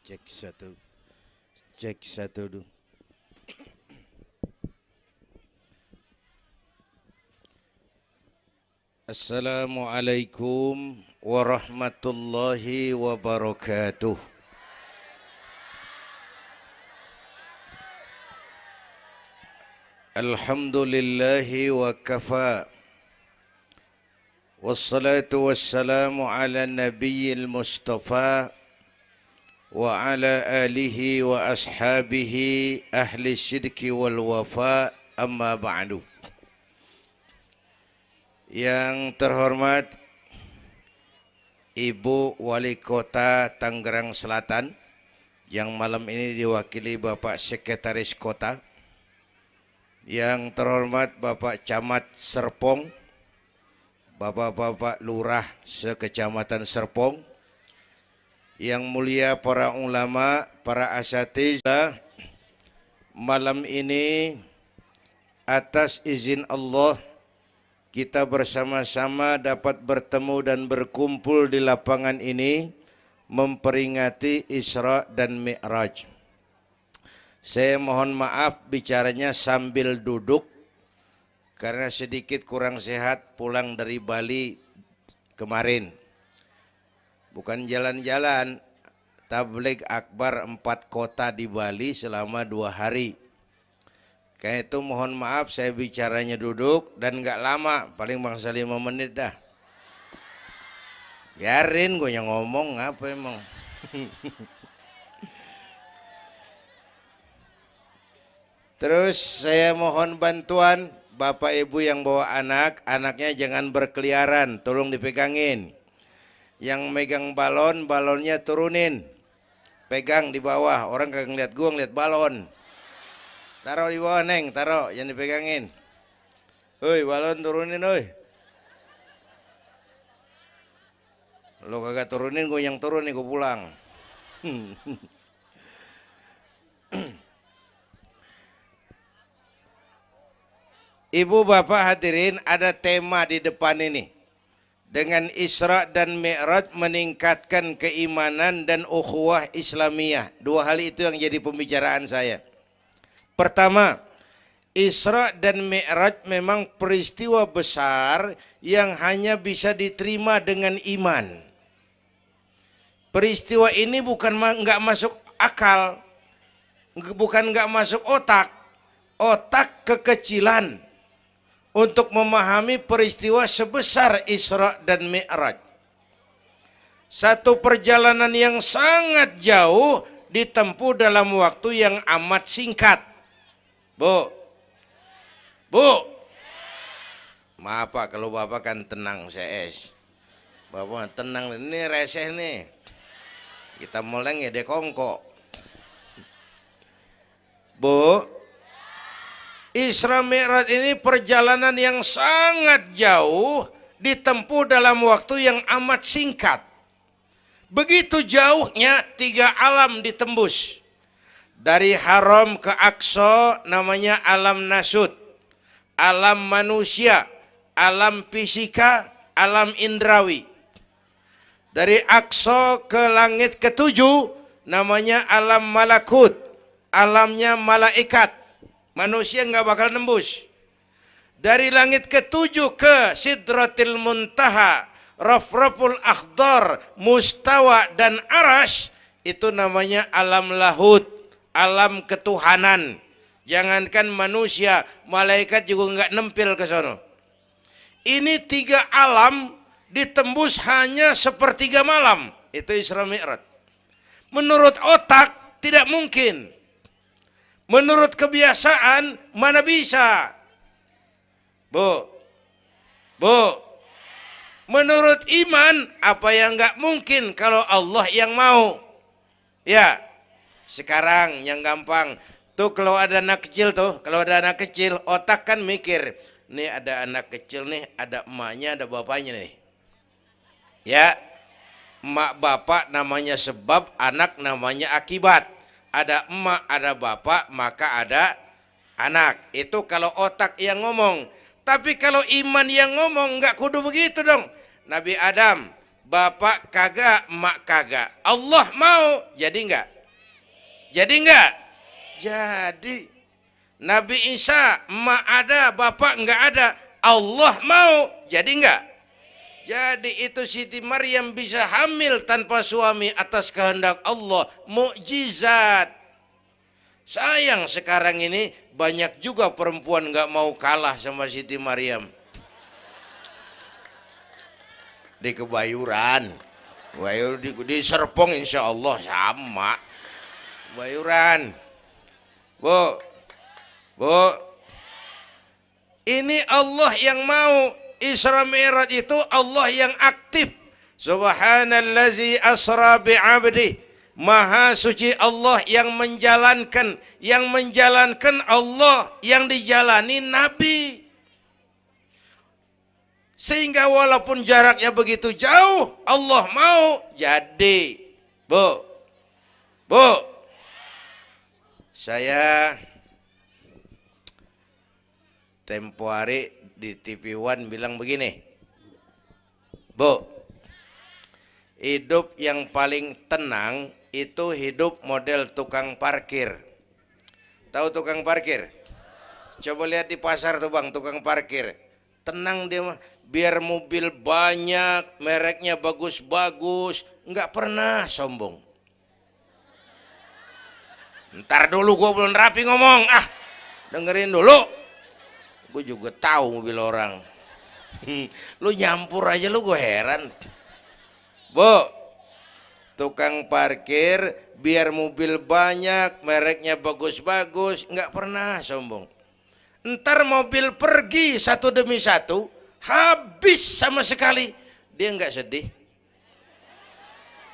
Cek satu, cek satu dulu. Assalamualaikum warahmatullahi wabarakatuh. Alhamdulillahi wa kafa. Wassalatu wassalamu ala nabiyil mustafa wa ala alihi wa ashabihi ahli syidki wal wafa, amma ba'du. Yang terhormat Ibu Wali Kota Tangerang Selatan, yang malam ini diwakili Bapak Sekretaris Kota. Yang terhormat Bapak Camat Serpong, Bapak-bapak Lurah sekecamatan Serpong, yang mulia para ulama, para asatidzah, malam ini atas izin Allah kita bersama-sama dapat bertemu dan berkumpul di lapangan ini memperingati Isra dan Mi'raj. Saya mohon maaf bicaranya sambil duduk karena sedikit kurang sehat pulang dari Bali kemarin. Bukan jalan-jalan, tabligh akbar 4 kota di Bali selama 2 hari. Kayak itu mohon maaf saya bicaranya duduk dan nggak lama, paling bangsa 5 menit dah. Biarin gue yang ngomong, apa emang. Terus saya mohon bantuan Bapak Ibu yang bawa anak, anaknya jangan berkeliaran, tolong dipegangin. Yang megang balon, balonnya turunin. Pegang di bawah, orang kagak ngeliat gua, ngeliat balon. Taruh di bawah, Neng, taruh, jangan dipegangin. Hoi, balon turunin, hoi. Lo kagak turunin, gua yang turun nih, gua pulang. Ibu bapak hadirin, ada tema di depan ini. Dengan Isra dan Mi'raj meningkatkan keimanan dan ukhuwah Islamiyah. 2 hal itu yang jadi pembicaraan saya. Pertama, Isra dan Mi'raj memang peristiwa besar yang hanya bisa diterima dengan iman. Peristiwa ini bukan nggak masuk akal, bukan nggak masuk otak. Otak kekecilan untuk memahami peristiwa sebesar Isra dan Mi'raj. Satu perjalanan yang sangat jauh ditempuh dalam waktu yang amat singkat. Bu, maaf Pak kalau Bapak kan tenang CS. Bapak tenang, ini reseh nih. Kita moleng ya dekongko. Bu, Isra Mi'raj ini perjalanan yang sangat jauh ditempuh dalam waktu yang amat singkat. Begitu jauhnya 3 alam ditembus. Dari Haram ke Aqsa namanya alam nasut, alam manusia, alam fisika, alam indrawi. Dari Aqsa ke langit ke-7 namanya alam malakut, alamnya malaikat. Manusia nggak bakal nembus. Dari langit ke-7 ke Sidratil Muntaha, Rafraful Akhdar, Mustawa dan Arash, itu namanya alam lahut, alam ketuhanan. Jangankan manusia, malaikat juga nggak nempel ke sono. Ini 3 alam ditembus hanya sepertiga malam. Itu Isra Mi'raj. Menurut otak tidak mungkin. Menurut kebiasaan mana bisa? Bu, menurut iman apa yang nggak mungkin kalau Allah yang mau? Ya, sekarang yang gampang tuh kalau ada anak kecil otak kan mikir, nih ada anak kecil nih, ada emaknya, ada bapaknya nih. Ya, emak bapak namanya sebab, anak namanya akibat. Ada emak, ada bapak, maka ada anak. Itu kalau otak yang ngomong. Tapi kalau iman yang ngomong, nggak kudu begitu dong. Nabi Adam, bapak kagak, emak kagak. Allah mau, jadi nggak? Jadi enggak? Jadi. Nabi Isa emak ada, bapak enggak ada. Allah mau, jadi enggak? Jadi itu Siti Maryam bisa hamil tanpa suami atas kehendak Allah. Mukjizat. Sayang sekarang ini banyak juga perempuan enggak mau kalah sama Siti Maryam. Di Kebayuran. Di Serpong insya Allah sama. Kebayuran. Bu, ini Allah yang mau. Isra Mi'raj itu Allah yang aktif. Subhanallazi asra bi'abdi. Maha suci Allah yang menjalankan. Yang menjalankan Allah, yang dijalani Nabi. Sehingga walaupun jaraknya begitu jauh, Allah mau jadi. Bu, saya tempo hari di TV One bilang begini, Bu, hidup yang paling tenang itu hidup model tukang parkir. Tahu tukang parkir? Coba lihat di pasar tuh bang, tukang parkir. Tenang dia mah, biar mobil banyak, mereknya bagus-bagus, nggak pernah sombong. Ntar dulu gua belum rapi ngomong, dengerin dulu. Gue juga tahu mobil orang. Lu nyampur aja lu, gue heran. Bu, tukang parkir biar mobil banyak, mereknya bagus-bagus, nggak pernah sombong. Ntar mobil pergi satu demi satu, habis sama sekali, dia nggak sedih.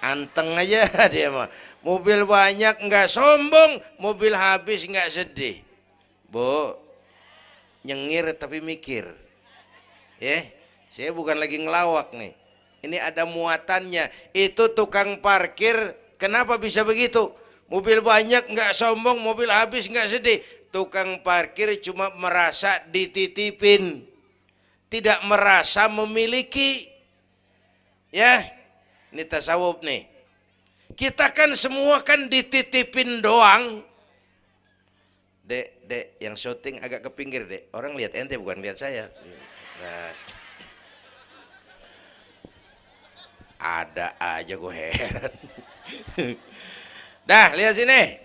Anteng aja dia mah. Mobil banyak nggak sombong, mobil habis nggak sedih. Bu, nyengir tapi mikir. Saya bukan lagi ngelawak nih. Ini ada muatannya. Itu tukang parkir kenapa bisa begitu? Mobil banyak nggak sombong, mobil habis nggak sedih. Tukang parkir cuma merasa dititipin, tidak merasa memiliki. Ya, ini tasawuf nih. Kita kan semua kan dititipin doang. Dek, yang syuting agak ke pinggir, Dek. Orang lihat ente bukan lihat saya. Nah, ada aja gue heran. Dah, lihat sini.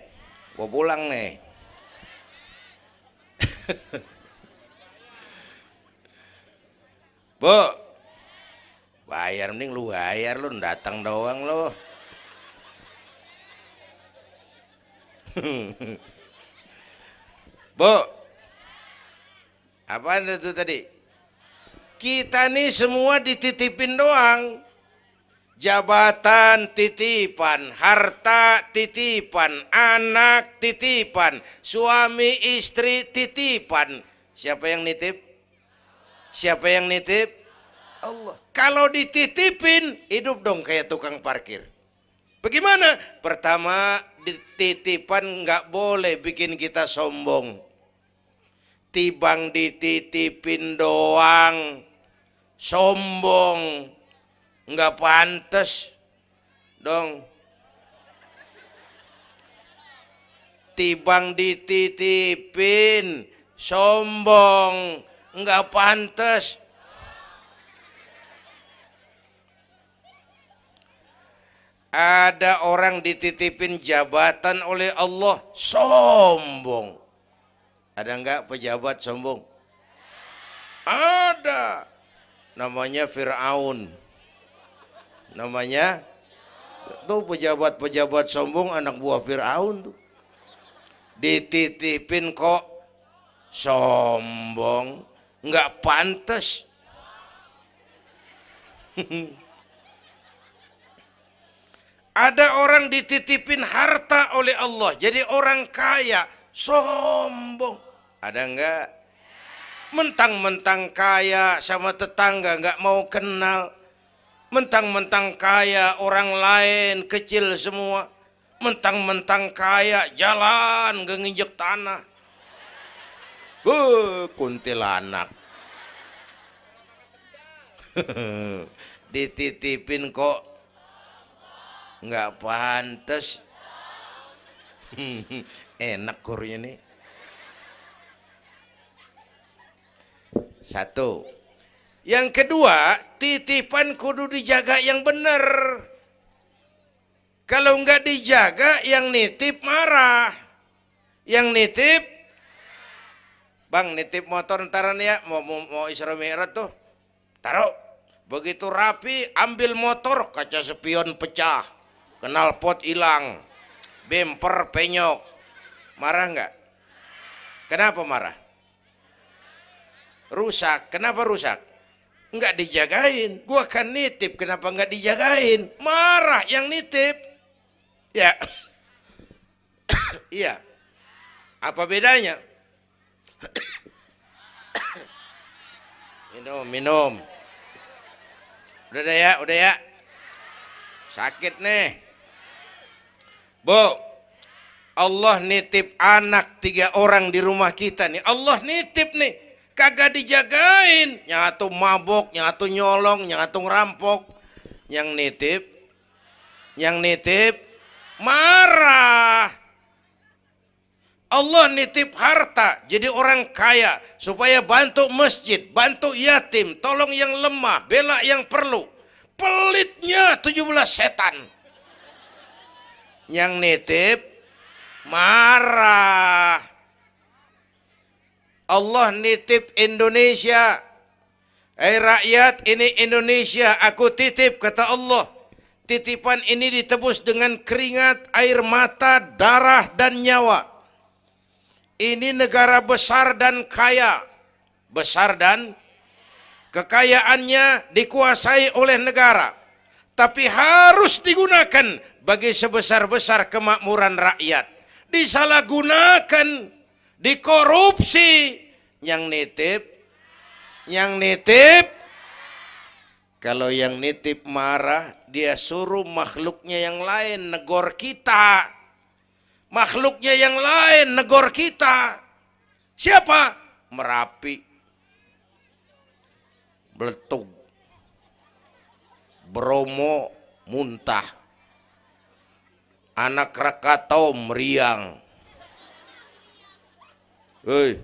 Gue pulang nih. Bu, bayar, mending lu bayar, lu datang doang lu. Bu, apaan itu tadi? Kita nih semua dititipin doang. Jabatan titipan, harta titipan, anak titipan, suami istri titipan. Siapa yang nitip? Siapa yang nitip? Allah. Kalau dititipin, hidup dong kayak tukang parkir. Bagaimana? Pertama, titipan nggak boleh bikin kita sombong. Tibang dititipin doang, sombong, nggak pantas dong. Tibang dititipin, sombong, nggak pantas. Ada orang dititipin jabatan oleh Allah, sombong. Ada enggak pejabat sombong? Ada. Namanya Fir'aun. Namanya tuh pejabat-pejabat sombong, anak buah Fir'aun tuh. Dititipin kok sombong, enggak pantas. Ada orang dititipin harta oleh Allah, jadi orang kaya, sombong. Ada enggak? Mentang-mentang kaya sama tetangga enggak mau kenal. Mentang-mentang kaya orang lain kecil semua. Mentang-mentang kaya jalan enggak nginjek tanah. Kuntilanak. Dititipin kok nggak pantas. Enak kurnya nih. Satu. Yang kedua, titipan kudu dijaga yang benar. Kalau nggak dijaga, yang nitip marah. Yang nitip, bang nitip motor ntaran ya, mau Isra Mi'raj tuh, taruh. Begitu rapi, ambil motor, kaca spion pecah, knalpot hilang, bemper penyok. Marah nggak? Kenapa marah? Rusak. Kenapa rusak? Nggak dijagain. Gua kan nitip, kenapa nggak dijagain? Marah yang nitip. Ya, iya. Apa bedanya? Minum. Udah ya. Sakit nih. Bu, Allah nitip anak 3 orang di rumah kita nih. Allah nitip nih. Kagak dijagain. Nyatu mabok, nyatu nyolong, nyatu ngerampok. Yang nitip marah. Allah nitip harta jadi orang kaya supaya bantu masjid, bantu yatim, tolong yang lemah, bela yang perlu. Pelitnya 17 setan. Yang nitip marah. Allah nitip Indonesia. Rakyat, ini Indonesia aku titip, kata Allah. Titipan ini ditebus dengan keringat, air mata, darah dan nyawa. Ini negara besar dan kaya. Besar dan kekayaannya dikuasai oleh negara. Tapi harus digunakan bagi sebesar-besar kemakmuran rakyat. Disalahgunakan, dikorupsi. Yang nitip, kalau yang nitip marah, dia suruh makhluknya yang lain negor kita. Makhluknya yang lain negor kita. Siapa? Merapi, Beletung, Bromo muntah, Anak Krakatau meriang. Hei,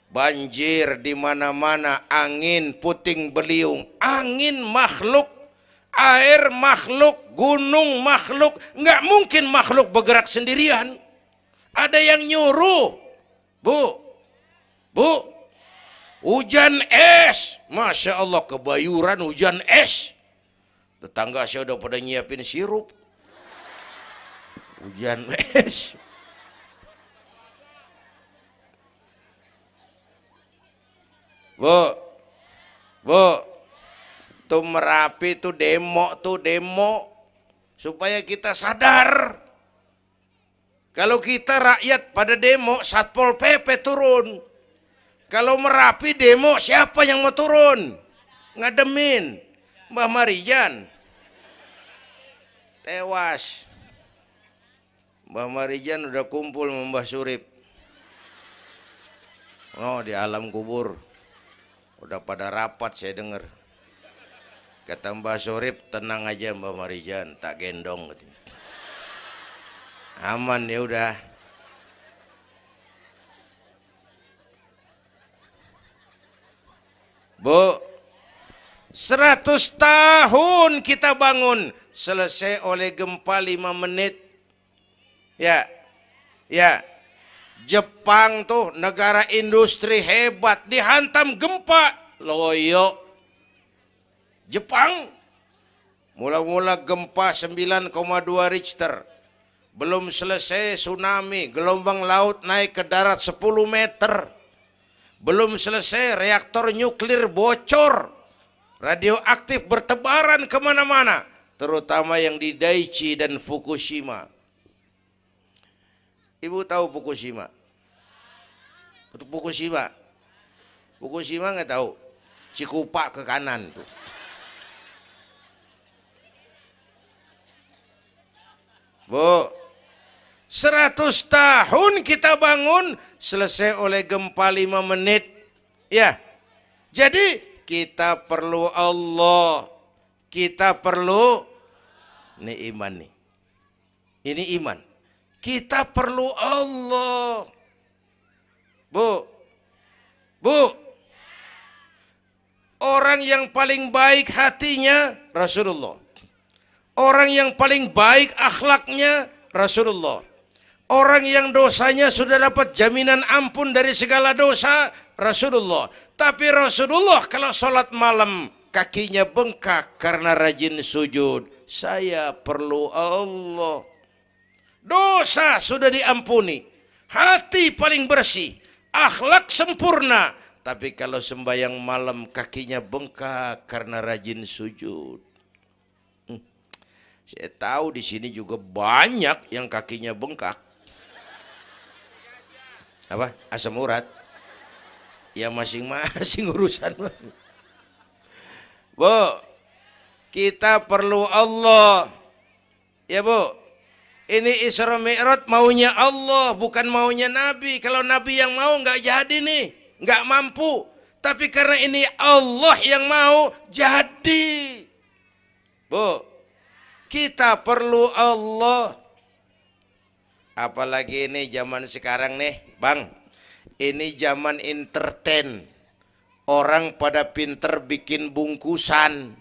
banjir di mana-mana, angin puting beliung, angin makhluk, air makhluk, gunung makhluk. Nggak mungkin makhluk bergerak sendirian. Ada yang nyuruh. Bu, hujan es. Masya Allah, kebayuran hujan es. Tetangga saya udah pada nyiapin sirup. Hujan es. Bu, tuh Merapi tuh demo supaya kita sadar. Kalau kita rakyat pada demo, Satpol PP turun. Kalau Merapi demo, siapa yang mau turun? Ngademin Mbah Marijan. Tewas. Mbah Marijan udah kumpul sama Mbah Surip. Oh, di alam kubur. Udah pada rapat saya dengar. Kata Mbah Surip, tenang aja Mbah Marijan, tak gendong. Aman ya udah. Bu, 100 tahun kita bangun, selesai oleh gempa 5 menit. Ya. Jepang tuh negara industri hebat, dihantam gempa, loyo. Jepang mula-mula gempa 9,2 Richter. Belum selesai tsunami, gelombang laut naik ke darat 10 meter. Belum selesai reaktor nuklir bocor. Radioaktif bertebaran kemana-mana. Terutama yang di Daiichi dan Fukushima. Ibu tahu Fukushima? Fukushima nggak tahu. Cikupa ke kanan tuh. Bu, 100 tahun kita bangun, selesai oleh gempa 5 menit. Ya, jadi kita perlu Allah. Kita perlu nih iman nih. Ini iman. Kita perlu Allah. Bu, bu, orang yang paling baik hatinya Rasulullah. Orang yang paling baik akhlaknya Rasulullah. Orang yang dosanya sudah dapat jaminan ampun dari segala dosa Rasulullah. Tapi Rasulullah kalau sholat malam kakinya bengkak karena rajin sujud. Saya perlu Allah. Dosa sudah diampuni, hati paling bersih, akhlak sempurna. Tapi kalau sembahyang malam kakinya bengkak karena rajin sujud. Saya tahu di sini juga banyak yang kakinya bengkak. Apa? Asam urat. Ya masing-masing urusan. Bu, kita perlu Allah. Ya Bu. Ini Isra Mi'raj maunya Allah, bukan maunya Nabi. Kalau Nabi yang mau nggak jadi nih, nggak mampu. Tapi karena ini Allah yang mau, jadi. Bu, kita perlu Allah. Apalagi ini zaman sekarang nih, Bang. Ini zaman entertain. Orang pada pinter bikin bungkusan.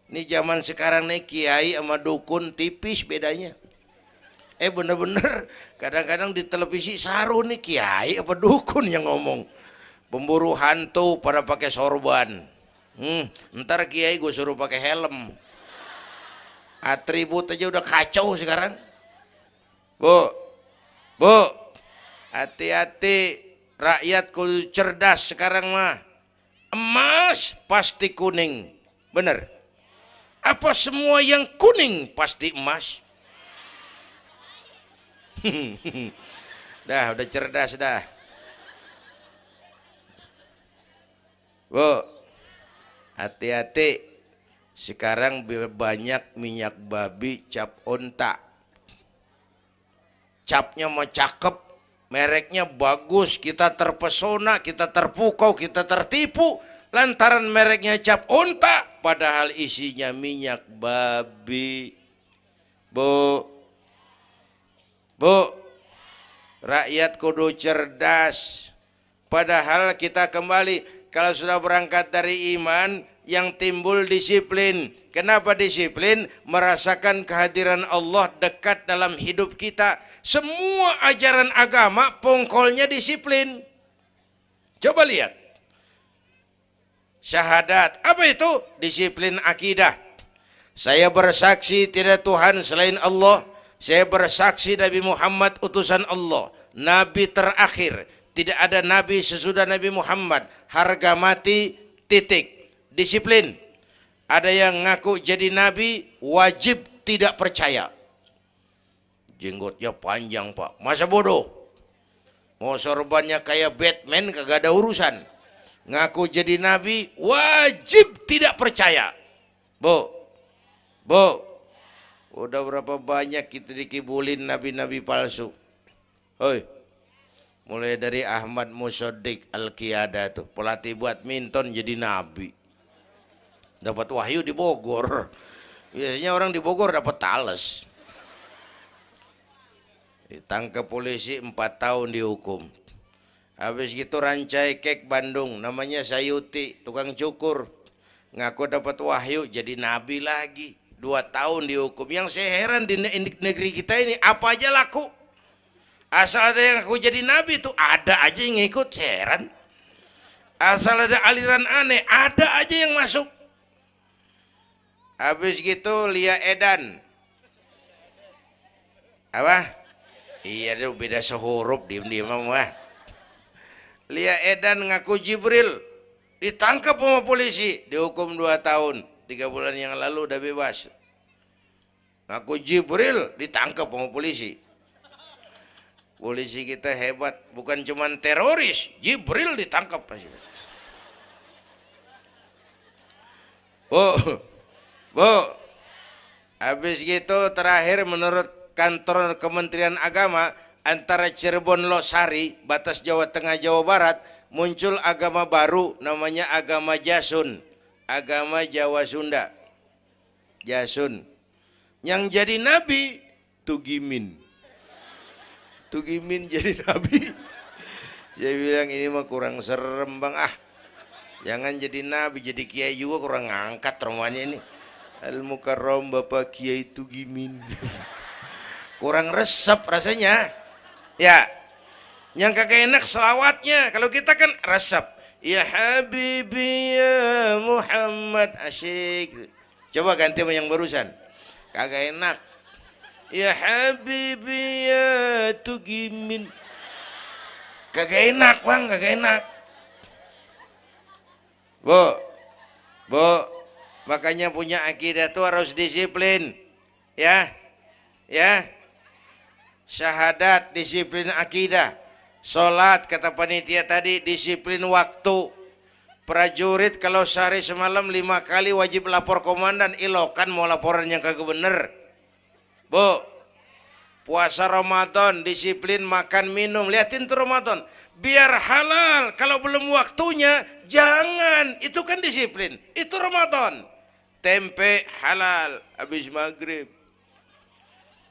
Ini zaman sekarang nih, kiai sama dukun tipis bedanya. Bener-bener kadang-kadang di televisi saru nih kiai apa dukun yang ngomong. Pemburu hantu pada pakai sorban. Ntar kiai gue suruh pakai helm. Atribut aja udah kacau sekarang. Bu, hati-hati, rakyat kudu cerdas sekarang mah. Emas pasti kuning, bener? Apa semua yang kuning pasti emas? Udah cerdas dah. Bu, hati-hati. Sekarang banyak minyak babi cap onta. Capnya mah cakep, mereknya bagus, kita terpesona, kita terpukau, kita tertipu lantaran mereknya cap onta, padahal isinya minyak babi. Bu, rakyat kudu cerdas. Padahal kita kembali, kalau sudah berangkat dari iman, yang timbul disiplin. Kenapa disiplin? Merasakan kehadiran Allah dekat dalam hidup kita. Semua ajaran agama pongkolnya disiplin. Coba lihat. Syahadat, apa itu? Disiplin akidah. Saya bersaksi tidak Tuhan selain Allah. Saya bersaksi Nabi Muhammad utusan Allah, Nabi terakhir. Tidak ada Nabi sesudah Nabi Muhammad. Harga mati, titik. Disiplin. Ada yang ngaku jadi Nabi, wajib tidak percaya. Jenggotnya panjang Pak, masa bodoh? Mau sorbannya kayak Batman kagak ada urusan. Ngaku jadi Nabi, wajib tidak percaya. Bu, udah berapa banyak kita dikibulin nabi-nabi palsu. Hoi, mulai dari Ahmad Musaddiq Al-Qiyada tuh, pelatih badminton jadi nabi. Dapat wahyu di Bogor. Biasanya orang di Bogor dapat tales. Ditangkap polisi 4 tahun dihukum. Habis gitu Rancai Kek Bandung, namanya Sayuti, tukang cukur. Ngaku dapat wahyu jadi nabi lagi. 2 tahun dihukum. Yang saya heran di negeri kita ini apa aja laku. Asal ada yang aku jadi nabi tuh ada aja yang ngikut, saya heran. Asal ada aliran aneh ada aja yang masuk. Habis gitu Lia Edan. Apa? Iya deh beda sehuruf diem-diem mah. Lia Edan ngaku Jibril. Ditangkap sama polisi, dihukum 2 tahun. 3 bulan yang lalu udah bebas. Ngaku Jibril ditangkap sama polisi. Polisi kita hebat, bukan cuman teroris, Jibril ditangkap. Bu, habis gitu terakhir menurut kantor Kementerian Agama, antara Cirebon Losari, batas Jawa Tengah Jawa Barat, muncul agama baru namanya agama Jasun. Agama Jawa Sunda. Jasun. Yang jadi nabi Tugimin. Tugimin jadi nabi. Saya bilang ini mah kurang serem bang, jangan jadi nabi, jadi kiai juga kurang ngangkat rumahnya ini. Al-Mukarram Bapak Kiai Tugimin. Kurang resep rasanya. Ya, yang kagak enak selawatnya. Kalau kita kan resep. Ya Habibi ya Muhammad, asyik. Coba ganti sama yang barusan. Kagak enak. Ya Habibi ya Tugimin. Kagak enak bang, kagak enak. Bu, makanya punya akidah tuh harus disiplin. Ya, syahadat disiplin akidah. Sholat kata panitia tadi disiplin waktu. Prajurit kalau sehari semalam 5 kali wajib lapor komandan, ilokan mau laporan yang kagak bener. Bu, puasa Ramadan disiplin makan minum, liatin tuh Ramadan biar halal. Kalau belum waktunya jangan, itu kan disiplin, itu Ramadan. Tempe halal habis maghrib,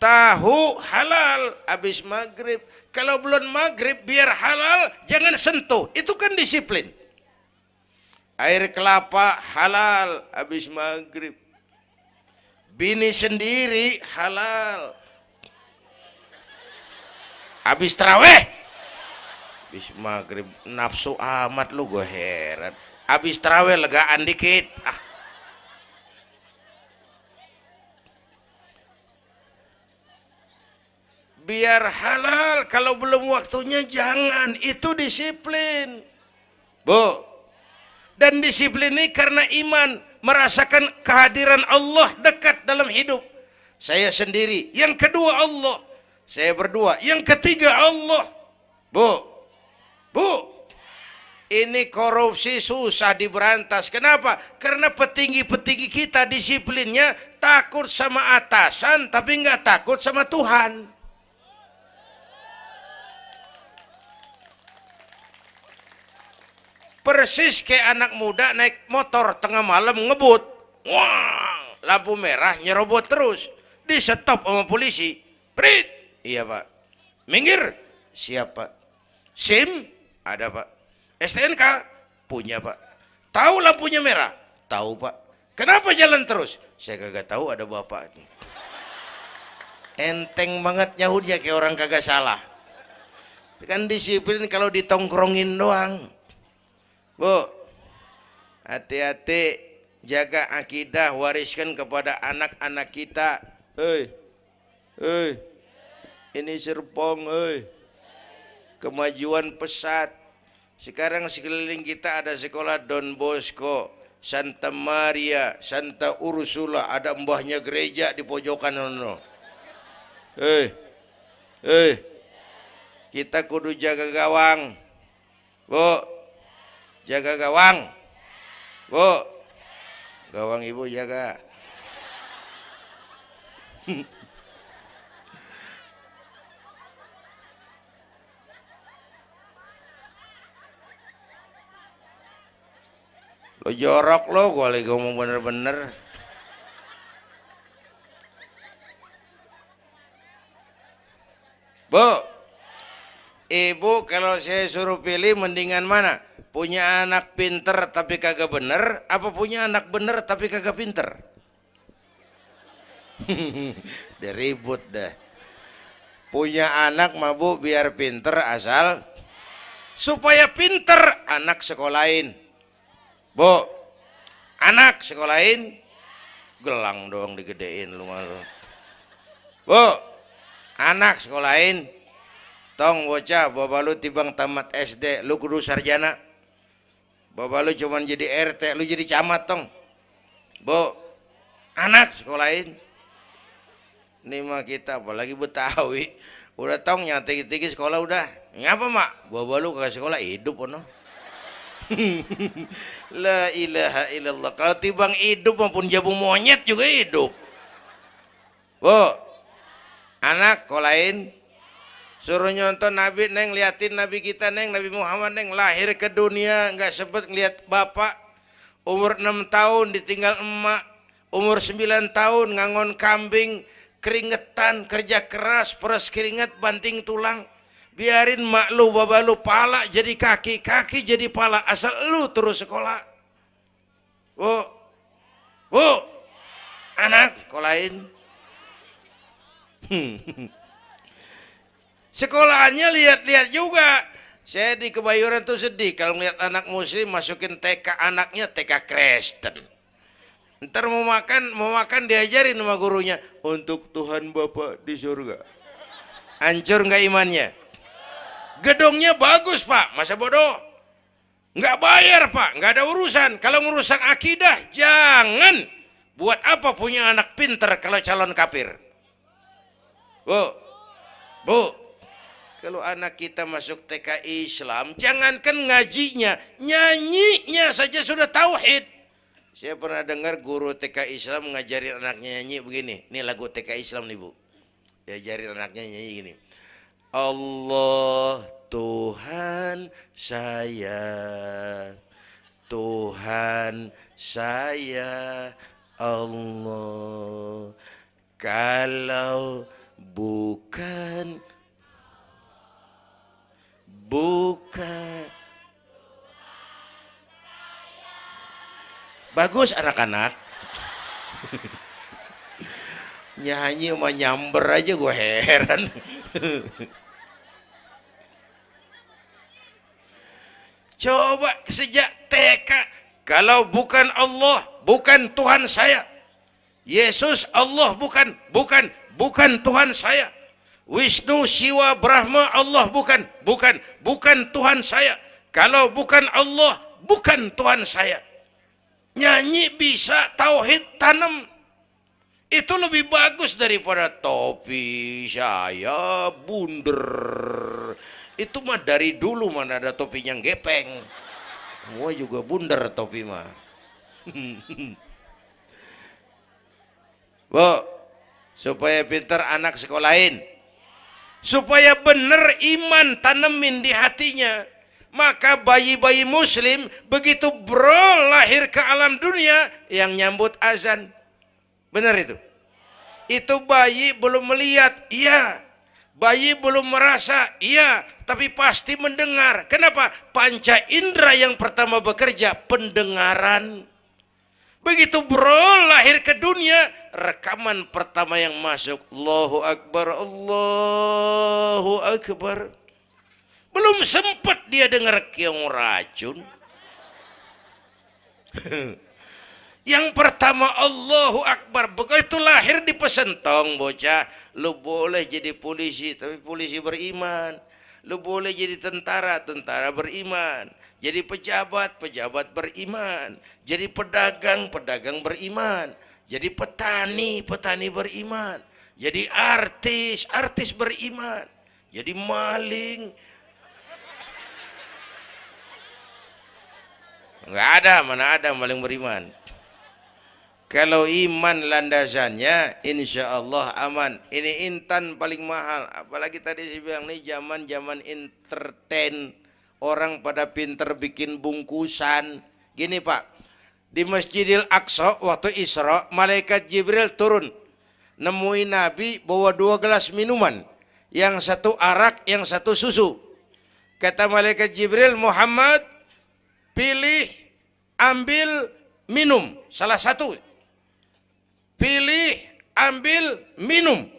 tahu halal habis maghrib. Kalau belum maghrib biar halal jangan sentuh, itu kan disiplin. Air kelapa halal habis maghrib, bini sendiri halal habis taraweh, habis maghrib nafsu amat lu, gue heran. Habis taraweh legaan dikit, biar halal. Kalau belum waktunya jangan, itu disiplin. Bu, dan disiplin ini karena iman, merasakan kehadiran Allah dekat dalam hidup. Saya sendiri, yang kedua Allah. Saya berdua, yang ketiga Allah. Bu, ini korupsi susah diberantas. Kenapa? Karena petinggi-petinggi kita disiplinnya takut sama atasan, tapi nggak takut sama Tuhan. Persis kayak anak muda naik motor tengah malam ngebut, wah, lampu merah nyerobot terus, di stop sama polisi. Prit, iya pak. Minggir, siap pak. SIM ada pak. STNK punya pak. Tahu lampunya merah? Tahu pak. Kenapa jalan terus? Saya kagak tahu, ada bapak. Enteng banget nyahutnya kayak orang kagak salah. Kan disiplin kalau ditongkrongin doang. Bu, hati-hati, jaga akidah, wariskan kepada anak-anak kita. Ini Serpong, kemajuan pesat. Sekarang sekeliling kita ada sekolah Don Bosco, Santa Maria, Santa Ursula, ada mbahnya gereja di pojokan. Kita kudu jaga gawang. Bu, jaga gawang. Bu, gawang ibu jaga. Lo jorok lo, gue lagi ngomong bener-bener. Bu, ibu kalau saya suruh pilih mendingan mana? Punya anak pinter tapi kagak bener, apa punya anak bener tapi kagak pinter? Udah ribut dah. Punya anak mah bu biar pinter, asal supaya pinter anak sekolahin. Bu, anak sekolahin, gelang doang digedein lu malu. Bu, anak sekolahin, tong bocah, bapak lu tibang tamat SD, lu kudu sarjana. Bapak lu cuman jadi RT, lu jadi camat tong. Bu, anak sekolahin. Ini mah kita apalagi Betawi, udah tong nyantai-tinggi sekolah udah. Ngapa mak? Bapak lu ke sekolah hidup ono. La ilaha illallah. Kalau tibang hidup maupun jabu monyet juga hidup. Bu, anak sekolahin. Suruh nyonton Nabi, neng, liatin Nabi kita, neng, Nabi Muhammad, neng, lahir ke dunia nggak sempet ngeliat bapak, umur 6 tahun ditinggal emak, umur 9 tahun ngangon kambing, keringetan, kerja keras, peras keringat, banting tulang. Biarin mak lu, baba lu, pala jadi kaki, kaki jadi pala, asal lu terus sekolah. Bu, anak sekolahin. Sekolahannya lihat-lihat juga. Saya di Kebayoran tuh sedih kalau ngeliat anak muslim masukin TK, anaknya TK Kristen. Ntar mau makan diajarin sama gurunya untuk Tuhan Bapa di surga. Hancur nggak imannya? Gedungnya bagus Pak, masa bodoh? Nggak bayar Pak, nggak ada urusan. Kalau ngerusak akidah, jangan. Buat apa punya anak pinter kalau calon kafir? Bu, kalau anak kita masuk TK Islam, jangankan ngajinya, nyanyinya saja sudah tauhid. Saya pernah dengar guru TK Islam ngajarin anaknya nyanyi begini. Ini lagu TK Islam nih Bu. Diajarin anaknya nyanyi gini. Allah Tuhan saya, Tuhan saya Allah. Kalau bukan bagus anak-anak. Nyanyi sama nyamber aja gue heran. Coba sejak TK, kalau bukan Allah, bukan Tuhan saya. Yesus Allah bukan Tuhan saya. Wisnu, Siwa, Brahma, Allah bukan Tuhan saya. Kalau bukan Allah, bukan Tuhan saya. Nyanyi bisa, tauhid tanam. Itu lebih bagus daripada topi saya bundar. Itu mah dari dulu mana ada topinya gepeng. Semua juga bundar topi mah. Bu, supaya pintar anak sekolahin. Supaya benar iman tanemin di hatinya. Maka bayi-bayi muslim begitu lahir ke alam dunia yang nyambut azan. Benar itu? Itu bayi belum melihat, iya. Bayi belum merasa, iya. Tapi pasti mendengar. Kenapa? Panca indera yang pertama bekerja, pendengaran. Begitu lahir ke dunia, rekaman pertama yang masuk, Allahu Akbar, Allahu Akbar. Belum sempat dia dengar keong racun. Yang pertama Allahu Akbar. Begitu lahir di pesentong bocah, lu boleh jadi polisi, tapi polisi beriman. Lu boleh jadi tentara, tentara beriman. Jadi pejabat, pejabat beriman. Jadi pedagang, pedagang beriman. Jadi petani, petani beriman. Jadi artis, artis beriman. Jadi maling. Enggak ada, mana ada maling beriman. Kalau iman landasannya, insya Allah aman. Ini intan paling mahal. Apalagi tadi saya bilang nih zaman entertain. Orang pada pinter bikin bungkusan. Gini Pak, di Masjidil Aqsa waktu Isra, malaikat Jibril turun. Nemuin Nabi bawa 2 gelas minuman. Yang satu arak, yang satu susu. Kata malaikat Jibril, Muhammad, pilih, ambil, minum. Salah satu. Pilih, ambil, minum.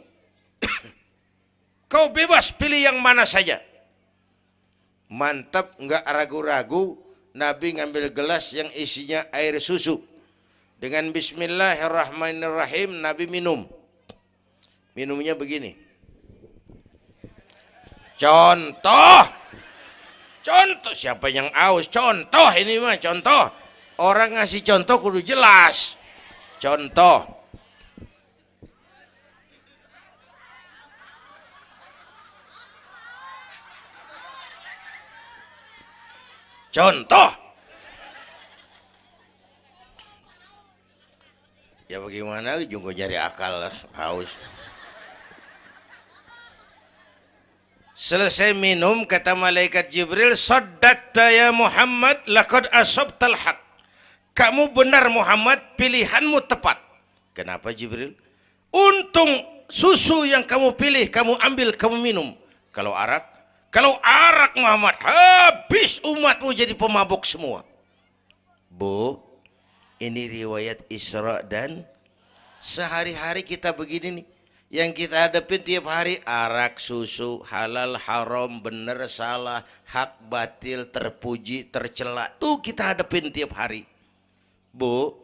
Kau bebas pilih yang mana saja. Mantap, nggak ragu-ragu. Nabi ngambil gelas yang isinya air susu. Dengan bismillahirrahmanirrahim, Nabi minum. Minumnya begini. Contoh. Contoh, siapa yang aus? Contoh ini mah, contoh. Orang ngasih contoh kudu jelas. Contoh. Contoh. Ya bagaimana juga nyari akal haus. Selesai minum kata malaikat Jibril, "Shaddaqta ya Muhammad, laqad asabtal haq." Kamu benar Muhammad, pilihanmu tepat. Kenapa Jibril? Untung susu yang kamu pilih, kamu ambil, kamu minum. Kalau arak Muhammad, habis umatmu jadi pemabuk semua. Bu, ini riwayat Isra dan sehari-hari kita begini nih. Yang kita hadapin tiap hari arak, susu, halal, haram, benar, salah, hak, batil, terpuji, tercela. Tuh kita hadapin tiap hari. Bu,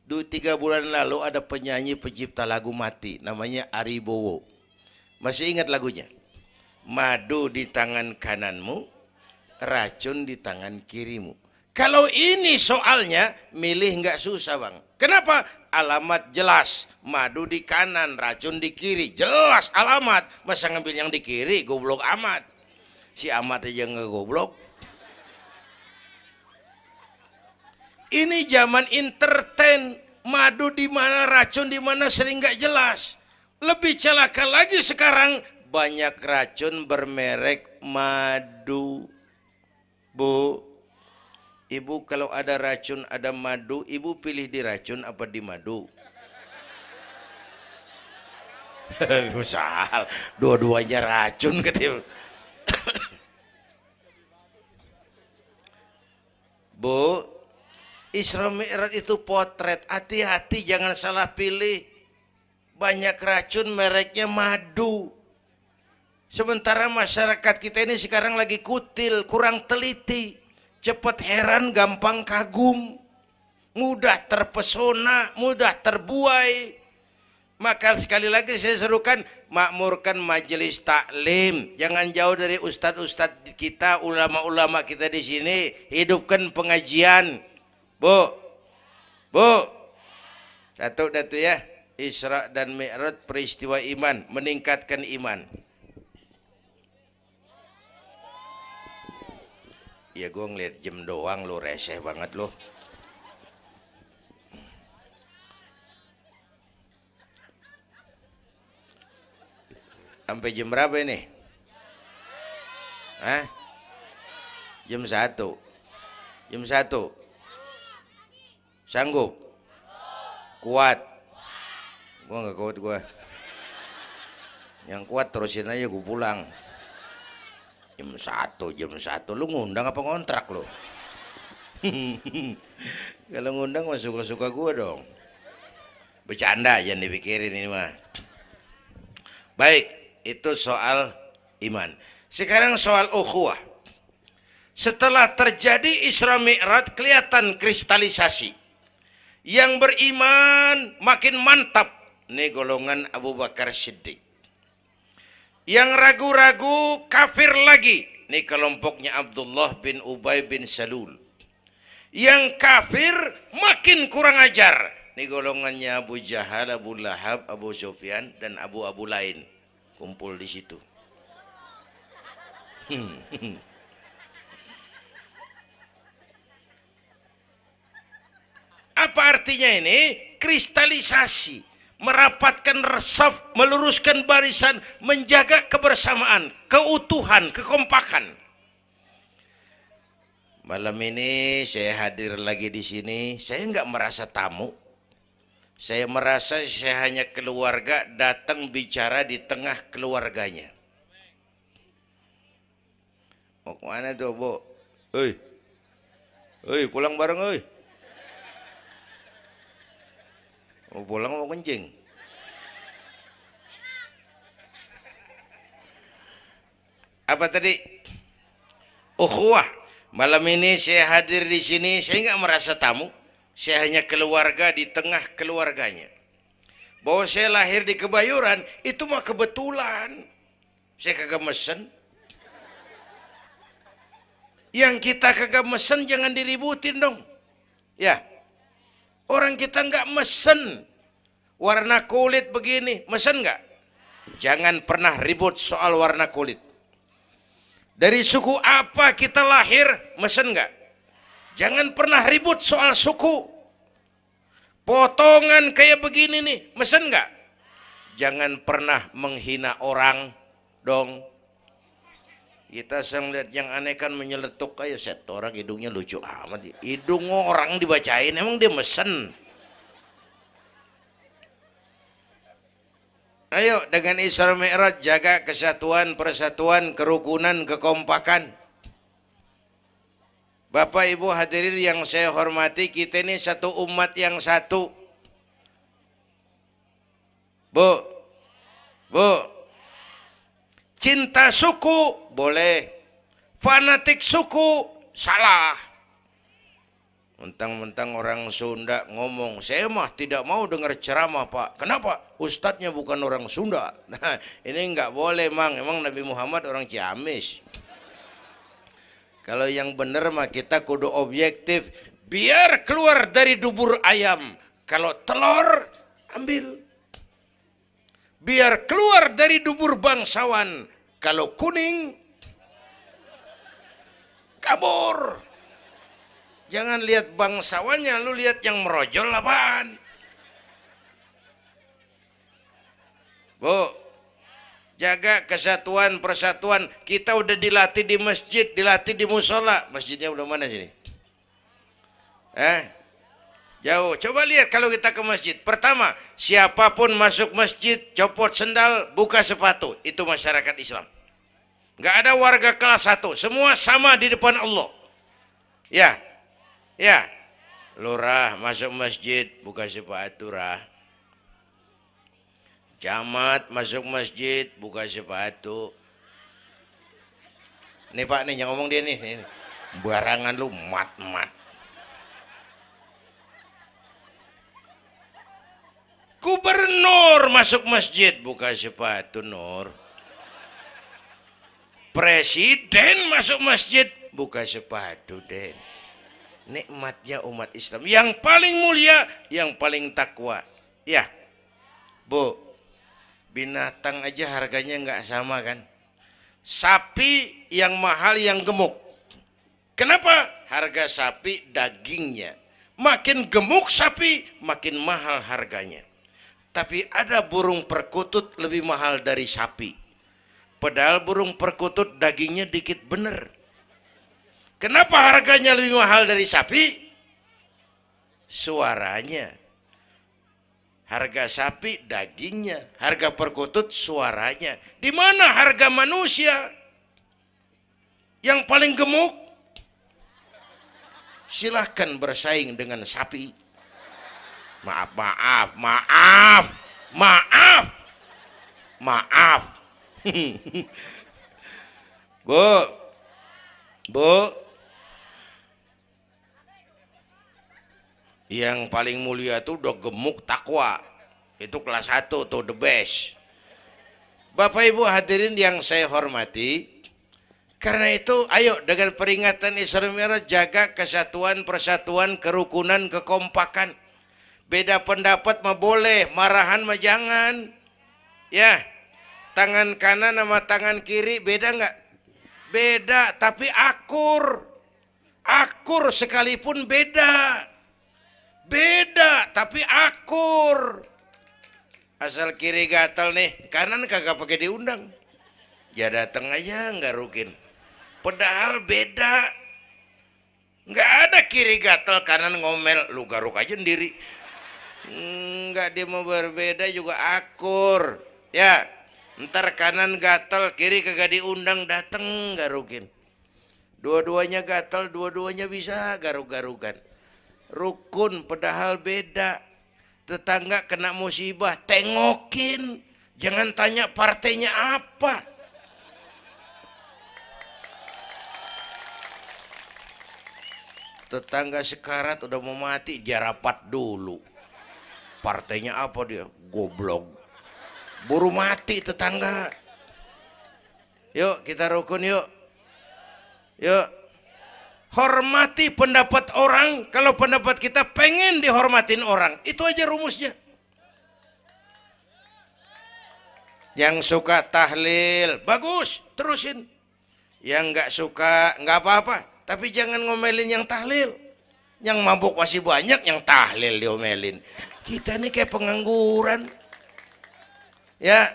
3 bulan lalu ada penyanyi pencipta lagu mati, namanya Ari Bowo. Masih ingat lagunya? Madu di tangan kananmu, racun di tangan kirimu. Kalau ini soalnya milih nggak susah bang. Kenapa? Alamat jelas. Madu di kanan, racun di kiri. Jelas alamat. Masa ngambil yang di kiri, goblok amat. Si amat aja nggak goblok. Ini zaman entertain. Madu di mana, racun di mana sering nggak jelas. Lebih celaka lagi sekarang banyak racun bermerek madu. Bu, ibu kalau ada racun, ada madu, ibu pilih di racun apa di madu? Misal, dua-duanya racun gitu. Bu, Isra Mi'raj itu potret, hati-hati jangan salah pilih. Banyak racun mereknya madu. Sementara masyarakat kita ini sekarang lagi kutil, kurang teliti. Cepat heran, gampang kagum, mudah terpesona, mudah terbuai. Maka sekali lagi saya serukan, makmurkan majelis taklim. Jangan jauh dari ustadz-ustadz kita, ulama-ulama kita di sini. Hidupkan pengajian. Bu, satu datu ya. Isra dan Mi'raj peristiwa iman, meningkatkan iman. Ya gue ngeliat jam doang lo, reseh banget lo. Sampai jam berapa ini? Hah? Jam 1. Jam 1. Sanggup? Kuat? Gue gak kuat gue. Yang kuat terusin aja gue pulang. Jam 1 lu ngundang apa ngontrak lu? Kalau ngundang mah suka-suka gue dong. Bercanda jangan dipikirin ini mah. Baik, itu soal iman. Sekarang soal ukhuwah. Setelah terjadi Isra Mi'raj kelihatan kristalisasi. Yang beriman makin mantap. Ini golongan Abu Bakar Siddiq. Yang ragu-ragu kafir lagi. Ini kelompoknya Abdullah bin Ubay bin Salul. Yang kafir makin kurang ajar. Ini golongannya Abu Jahal, Abu Lahab, Abu Sufyan, dan Abu lain. Kumpul di situ. Apa artinya ini? Kristalisasi. Merapatkan resaf, meluruskan barisan, menjaga kebersamaan, keutuhan, kekompakan. Malam ini saya hadir lagi di sini. Saya nggak merasa tamu. Saya merasa saya hanya keluarga datang bicara di tengah keluarganya. Mau kemana tuh, Bu? Pulang bareng, oi. Mau pulang mau kencing. Apa tadi? Ukhuwah. Malam ini saya hadir di sini, saya nggak merasa tamu. Saya hanya keluarga di tengah keluarganya. Bahwa saya lahir di Kebayoran itu mah kebetulan. Saya kagak mesen. Yang kita kagak mesen jangan diributin dong. Ya. Orang kita nggak mesen. Warna kulit begini, mesen nggak? Jangan pernah ribut soal warna kulit. Dari suku apa kita lahir, mesen nggak? Jangan pernah ribut soal suku. Potongan kayak begini nih, mesen nggak? Jangan pernah menghina orang dong. Kita sering lihat yang aneh kan menyeletuk kayak set orang hidungnya lucu amat. Hidung orang dibacain, emang dia mesen. Ayo dengan Isra Mi'raj jaga kesatuan, persatuan, kerukunan, kekompakan. Bapak Ibu hadirin yang saya hormati, kita ini satu umat yang satu. Bu, cinta suku boleh, fanatik suku salah. Mentang-mentang orang Sunda ngomong, saya mah tidak mau dengar ceramah Pak. Kenapa? Ustadznya bukan orang Sunda. Nah, ini nggak boleh Mang. Emang Nabi Muhammad orang Ciamis. Kalau yang benar mah kita kudu objektif. Biar keluar dari dubur ayam. Kalau telur, ambil. Biar keluar dari dubur bangsawan. Kalau kuning, kabur. Jangan lihat bangsawannya, lu lihat yang merojol apaan. Bu, jaga kesatuan, persatuan. Kita udah dilatih di masjid, dilatih di musola. Masjidnya udah mana sini? Jauh. Coba lihat kalau kita ke masjid. Pertama, siapapun masuk masjid, copot sendal, buka sepatu. Itu masyarakat Islam. Nggak ada warga kelas 1. Semua sama di depan Allah. Ya, lurah masuk masjid buka sepatu rah. Camat masuk masjid buka sepatu. Nih Pak nih yang ngomong dia nih. Barangan lu mat. Gubernur masuk masjid buka sepatu Nur. Presiden masuk masjid buka sepatu Den. Nikmatnya umat Islam yang paling mulia, yang paling takwa. Ya, Bu, binatang aja harganya nggak sama kan? Sapi yang mahal yang gemuk. Kenapa? Harga sapi dagingnya. Makin gemuk sapi, makin mahal harganya. Tapi ada burung perkutut lebih mahal dari sapi. Padahal burung perkutut dagingnya dikit bener. Kenapa harganya lebih mahal dari sapi? Suaranya. Harga sapi dagingnya, harga perkutut suaranya. Di mana harga manusia yang paling gemuk? Silahkan bersaing dengan sapi. Maaf. Bu, yang paling mulia tuh udah gemuk takwa. Itu kelas 1 tuh the best. Bapak Ibu hadirin yang saya hormati, karena itu ayo dengan peringatan Isra Mi'raj jaga kesatuan, persatuan, kerukunan, kekompakan. Beda pendapat mah boleh, marahan mah jangan. Ya, tangan kanan sama tangan kiri beda nggak? Beda, tapi akur. Akur sekalipun beda. Beda, tapi akur. Asal kiri gatal nih, kanan kagak pakai diundang. Ya datang aja nggak rukin. Padahal beda. Nggak ada kiri gatal, kanan ngomel. Lu garuk aja sendiri. Nggak, dia mau berbeda juga akur. Ya, ntar kanan gatal, kiri kagak diundang, datang garukin. Dua-duanya gatal, dua-duanya bisa garuk-garukan. Rukun padahal beda. Tetangga kena musibah, tengokin. Jangan tanya partainya apa. Tetangga sekarat udah mau mati, dia rapat dulu. Partainya apa dia? Goblok. Buru mati tetangga. Yuk kita rukun yuk. Yuk. Hormati pendapat orang. Kalau pendapat kita pengen dihormatin orang, itu aja rumusnya. Yang suka tahlil, bagus, terusin. Yang nggak suka, nggak apa-apa. Tapi jangan ngomelin yang tahlil. Yang mabuk masih banyak, yang tahlil diomelin. Kita ini kayak pengangguran. Ya,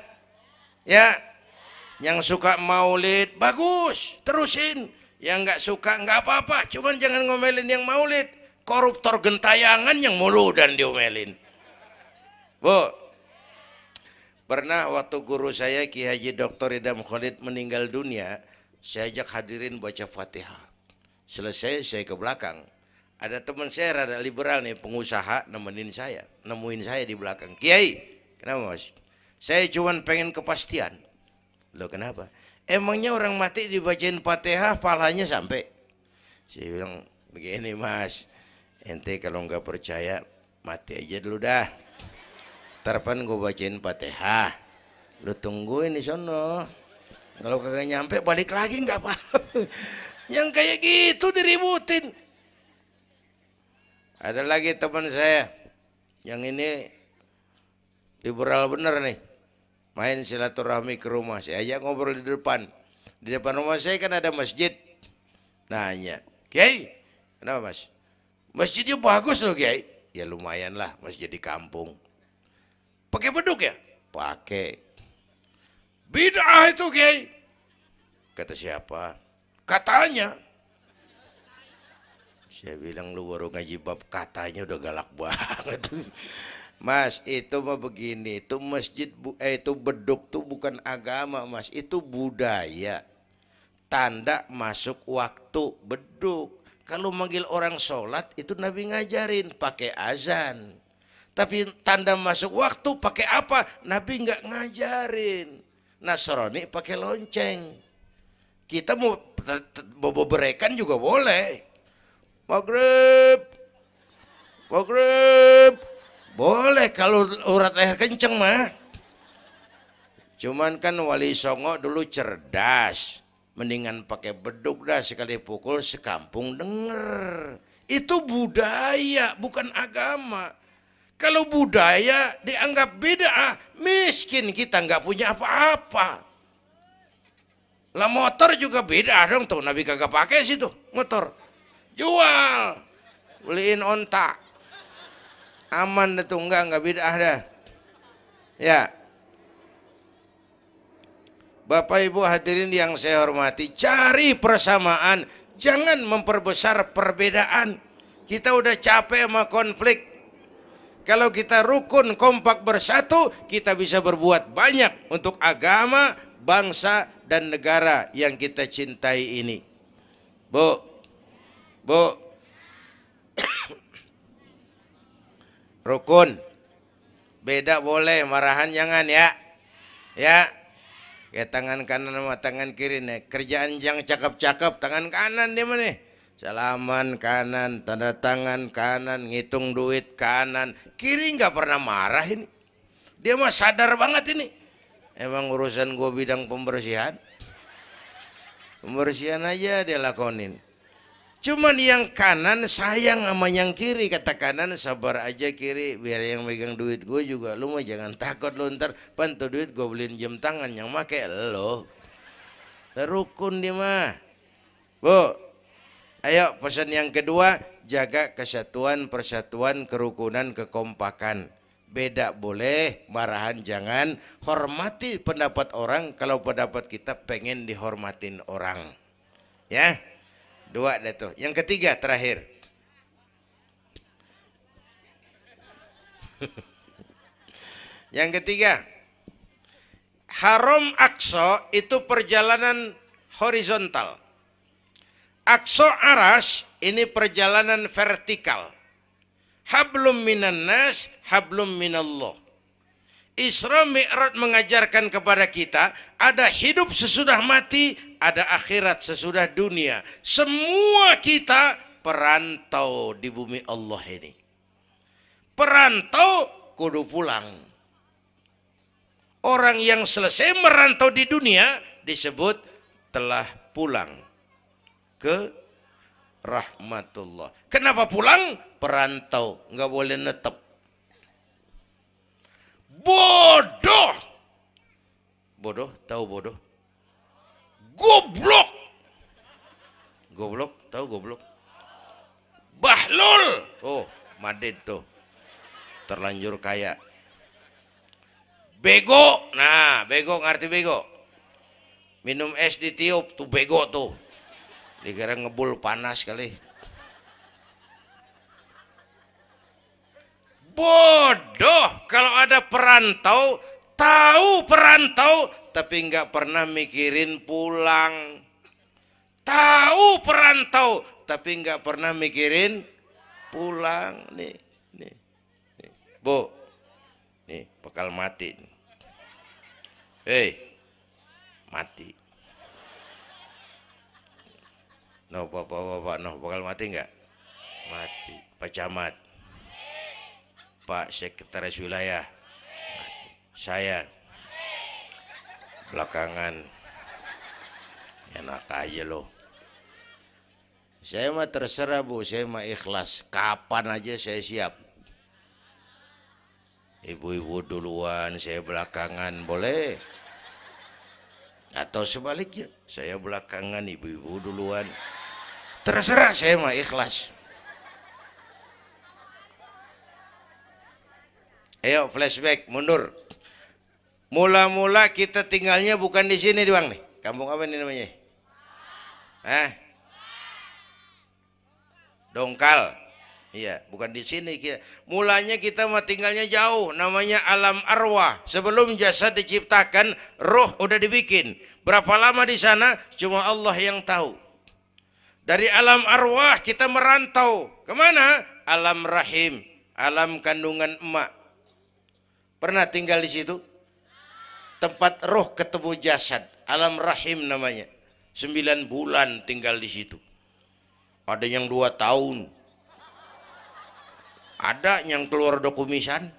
yang suka maulid, bagus, terusin. Yang nggak suka nggak apa-apa, cuman jangan ngomelin yang maulid. Koruptor gentayangan yang mulu dan diomelin. Bu, Pernah waktu guru saya Ki Haji Dr. Idam Khalid meninggal dunia, saya ajak hadirin baca Fatihah. Selesai saya ke belakang. Ada teman saya rada liberal nih, pengusaha nemuin saya di belakang. Kiai, kenapa Mas? Saya cuman pengen kepastian. Loh kenapa? Emangnya orang mati dibacain Fatihah pahalanya sampai? Saya bilang begini Mas, ente kalau nggak percaya mati aja dulu dah. Tarpan gue bacain Fatihah, lu tungguin di sono. Kalau kagak nyampe balik lagi nggak apa. Yang kayak gitu diributin. Ada lagi teman saya, yang ini liberal bener nih, main silaturahmi ke rumah. Saya ajak ngobrol di depan. Di depan rumah saya kan ada masjid. Nanya, Kiai, kenapa Mas? Masjidnya bagus loh Kiai. Ya lumayan lah, masjid di kampung. Pakai beduk ya? Pakai. Bid'ah itu Kiai. Kata siapa? Katanya. Saya bilang lu baru ngaji bab katanya udah galak banget. Mas, itu mah begini, itu masjid itu beduk tuh bukan agama Mas, itu budaya. Tanda masuk waktu beduk. Kalau manggil orang sholat itu Nabi ngajarin pakai azan. Tapi tanda masuk waktu pakai apa? Nabi nggak ngajarin. Nasrani pakai lonceng. Kita mau berekan juga boleh. Maghrib, maghrib, boleh kalau urat leher kenceng mah. Cuman kan Wali Songo dulu cerdas. Mendingan pakai beduk dah, sekali pukul sekampung denger. Itu budaya bukan agama. Kalau budaya dianggap bid'ah, miskin kita nggak punya apa-apa. Lah motor juga bid'ah dong tuh, Nabi kagak pakai situ motor. Jual, beliin onta. Aman dah tuh, enggak bid'ah dah. Ya. Bapak Ibu hadirin yang saya hormati, cari persamaan, jangan memperbesar perbedaan. Kita udah capek sama konflik. Kalau kita rukun, kompak bersatu, kita bisa berbuat banyak untuk agama, bangsa, dan negara yang kita cintai ini. Bu, rukun, beda boleh, marahan jangan ya. Ya. Kayak tangan kanan sama tangan kiri nih. Kerjaan yang cakep-cakep tangan kanan dia mana nih? Salaman kanan, tanda tangan kanan, ngitung duit kanan. Kiri nggak pernah marah ini. Dia mah sadar banget ini. Emang urusan gue bidang pembersihan. Pembersihan aja dia lakonin. Cuman yang kanan sayang sama yang kiri. Kata kanan sabar aja kiri, biar yang megang duit gue juga. Lu mah jangan takut lu ntar pantu duit gue beliin jam tangan yang make lo. Rukun dia mah. Bu, ayo pesan yang kedua, jaga kesatuan, persatuan, kerukunan, kekompakan. Beda boleh, marahan jangan. Hormati pendapat orang kalau pendapat kita pengen dihormatin orang. Ya. Dua dah tuh. Yang ketiga terakhir. Yang ketiga, Haram Aqsa itu perjalanan horizontal. Aqsa Aras ini perjalanan vertikal. Hablum minan nas, hablum minallah. Isra Mi'raj mengajarkan kepada kita ada hidup sesudah mati, ada akhirat sesudah dunia. Semua kita perantau di bumi Allah ini. Perantau kudu pulang. Orang yang selesai merantau di dunia disebut telah pulang ke rahmatullah. Kenapa pulang? Perantau, nggak boleh netep. Bodoh. Bodoh, tahu bodoh? Goblok. Goblok, tahu goblok? Bahlul. Oh, Madid tuh. Terlanjur kaya. Bego. Nah, bego ngerti bego? Minum es ditiup tuh bego tuh. Dikira ngebul panas kali. Bodoh. Kalau ada perantau tahu perantau tapi nggak pernah mikirin pulang. Tahu perantau tapi nggak pernah mikirin pulang. Nih, nih, nih. Bu, nih bakal mati. Hei, mati. No, bapak, no, bakal mati nggak? Mati. Pak Camat, Pak Sekretaris Wilayah, saya belakangan enak aja loh. Saya mah terserah Bu, saya mah ikhlas. Kapan aja saya siap. Ibu-ibu duluan, saya belakangan, boleh. Atau sebaliknya, saya belakangan, ibu-ibu duluan. Terserah, saya mah ikhlas. Ayo flashback, mundur. Mula-mula kita tinggalnya bukan di sini Bang nih. Kampung apa ini namanya? Hah? Dongkal. Iya, bukan di sini kita. Mulanya kita mah tinggalnya jauh, namanya alam arwah. Sebelum jasad diciptakan, roh udah dibikin. Berapa lama di sana? Cuma Allah yang tahu. Dari alam arwah kita merantau kemana? Alam rahim, alam kandungan emak. Pernah tinggal di situ? Tempat roh ketemu jasad, alam rahim namanya. 9 bulan tinggal di situ. Ada yang 2 tahun. Ada yang keluar udah kumisan.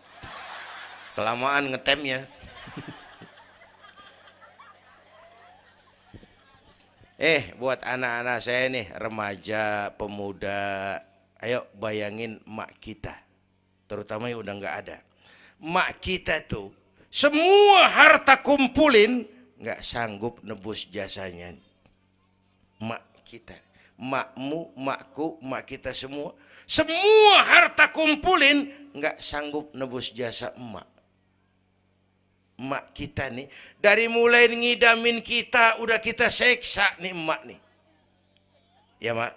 Kelamaan ngetemnya. Buat anak-anak saya nih, remaja, pemuda, ayo bayangin mak kita, terutama yang udah nggak ada. Mak kita tuh semua harta kumpulin nggak sanggup nebus jasanya. Mak kita, makmu, makku, mak kita semua harta kumpulin nggak sanggup nebus jasa emak. Emak kita nih, dari mulai ngidamin kita udah kita seksa nih emak nih. Ya mak,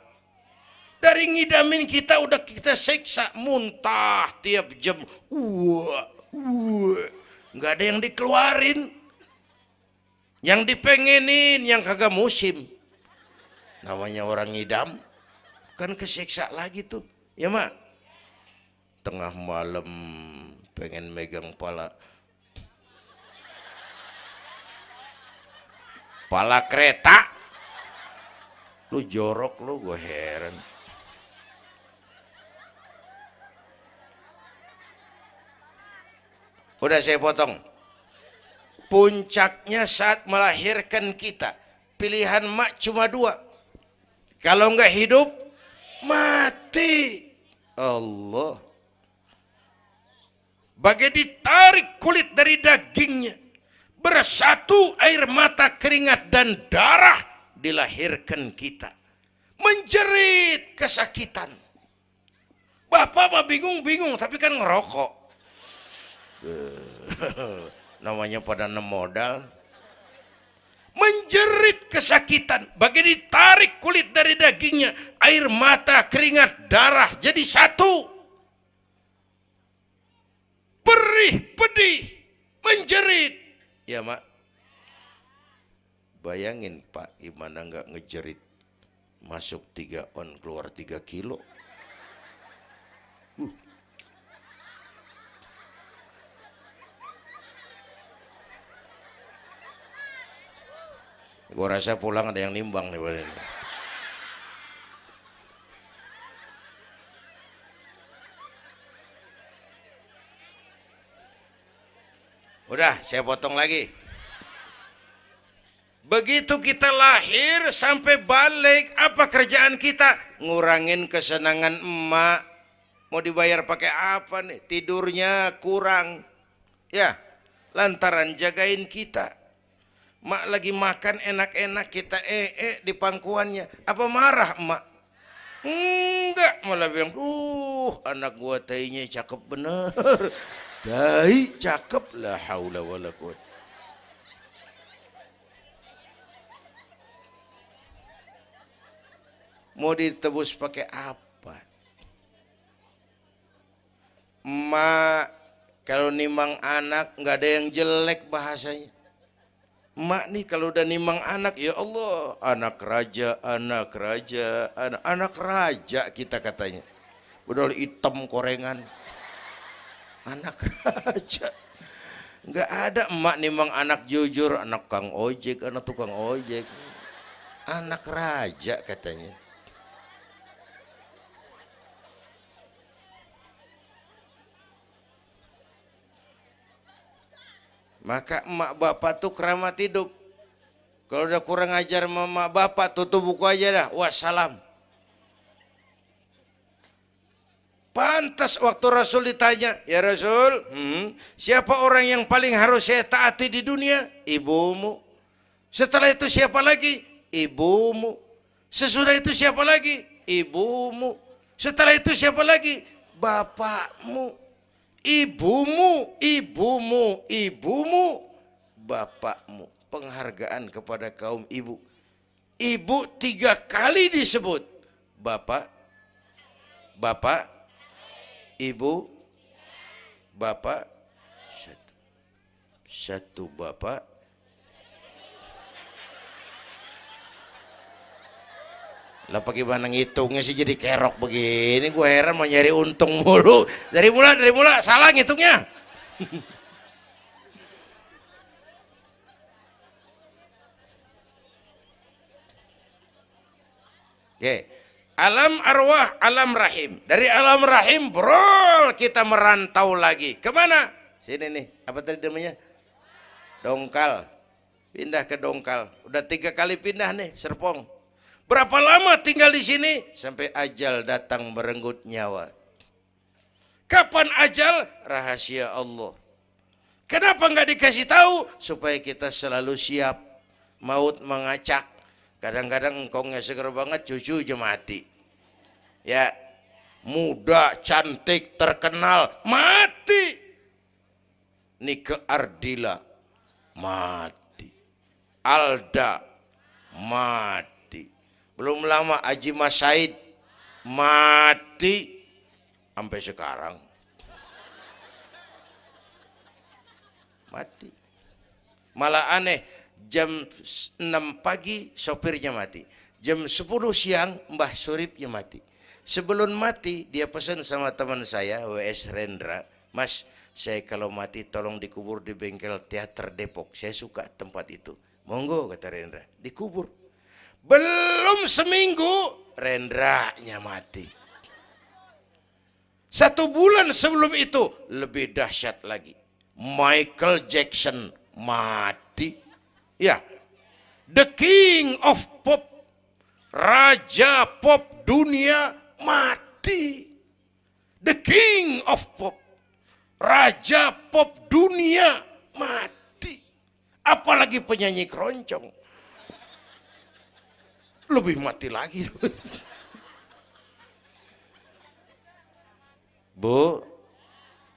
dari ngidamin kita udah kita seksa, muntah tiap jam. Nggak ada yang dikeluarin. Yang dipengenin yang kagak musim. Namanya orang ngidam, kan keseksa lagi tuh. Ya mak, tengah malam pengen megang pala kereta, lu jorok lu, gue heran. Udah saya potong. Puncaknya saat melahirkan kita, pilihan mak cuma 2. Kalau enggak hidup, mati. Allah. Bagai ditarik kulit dari dagingnya, bersatu air mata, keringat dan darah, dilahirkan kita. Menjerit kesakitan. Bapak mah bingung-bingung tapi kan ngerokok. Namanya pada modal. Menjerit kesakitan, bagai ditarik kulit dari dagingnya, air mata, keringat, darah jadi satu. Perih, pedih, menjerit. Ya mak, bayangin Pak, gimana nggak ngejerit. Masuk 3 on, keluar 3 kilo. Gue rasa pulang ada yang nimbang nih. Udah, saya potong lagi. Begitu kita lahir sampai balik, apa kerjaan kita? Ngurangin kesenangan emak. Mau dibayar pakai apa nih? Tidurnya kurang. Ya, lantaran jagain kita. Mak lagi makan enak-enak, kita di pangkuannya. Apa marah emak? Enggak, malah bilang, anak gua tainya cakep bener. Tai cakep, la haula wala quwwata. Mau ditebus pakai apa? Emak Kalau nimang anak nggak ada yang jelek bahasanya. Emak nih kalau udah nimang anak, ya Allah, anak raja, anak raja, anak raja kita katanya. Udah hitam korengan, anak raja. Nggak ada emak nimang anak jujur, anak kang ojek, anak tukang ojek, anak raja katanya. Maka emak bapak tuh keramat hidup. Kalau udah kurang ajar sama emak bapak, tutup buku aja dah. Wassalam. Pantas waktu Rasul ditanya, ya Rasul, siapa orang yang paling harus saya taati di dunia? Ibumu. Setelah itu siapa lagi? Ibumu. Sesudah itu siapa lagi? Ibumu. Setelah itu siapa lagi? Bapakmu. Ibumu, ibumu, ibumu, bapakmu. Penghargaan kepada kaum ibu. Ibu 3 kali disebut. Bapak, bapak, ibu, bapak, satu bapak. Lah bagaimana ngitungnya sih jadi kerok begini? Gue heran mau nyari untung mulu. Dari mula salah ngitungnya. Oke. Alam arwah, alam rahim. Dari alam rahim, brol, kita merantau lagi. Kemana? Sini nih, apa tadi namanya? Dongkal. Pindah ke Dongkal. Udah 3 kali pindah nih, Serpong. Berapa lama tinggal di sini? Sampai ajal datang merenggut nyawa. Kapan ajal? Rahasia Allah. Kenapa nggak dikasih tahu? Supaya kita selalu siap. Maut mengacak. Kadang-kadang engkongnya seger banget, cucu aja mati. Ya, muda, cantik, terkenal, mati. Nike Ardila, mati. Alda, mati. Belum lama Haji Mas Said, mati. Sampai sekarang mati. Malah aneh, jam 6 pagi sopirnya mati, jam 10 siang Mbah Suripnya mati. Sebelum mati dia pesan sama teman saya WS Rendra, Mas, saya kalau mati tolong dikubur di bengkel teater Depok, saya suka tempat itu. Monggo, kata Rendra, dikubur. Belum seminggu Rendranya mati. 1 bulan sebelum itu lebih dahsyat lagi, Michael Jackson mati. Ya, the king of pop, raja pop dunia mati. The king of pop, raja pop dunia mati. Apalagi penyanyi keroncong, lebih mati lagi. Bu,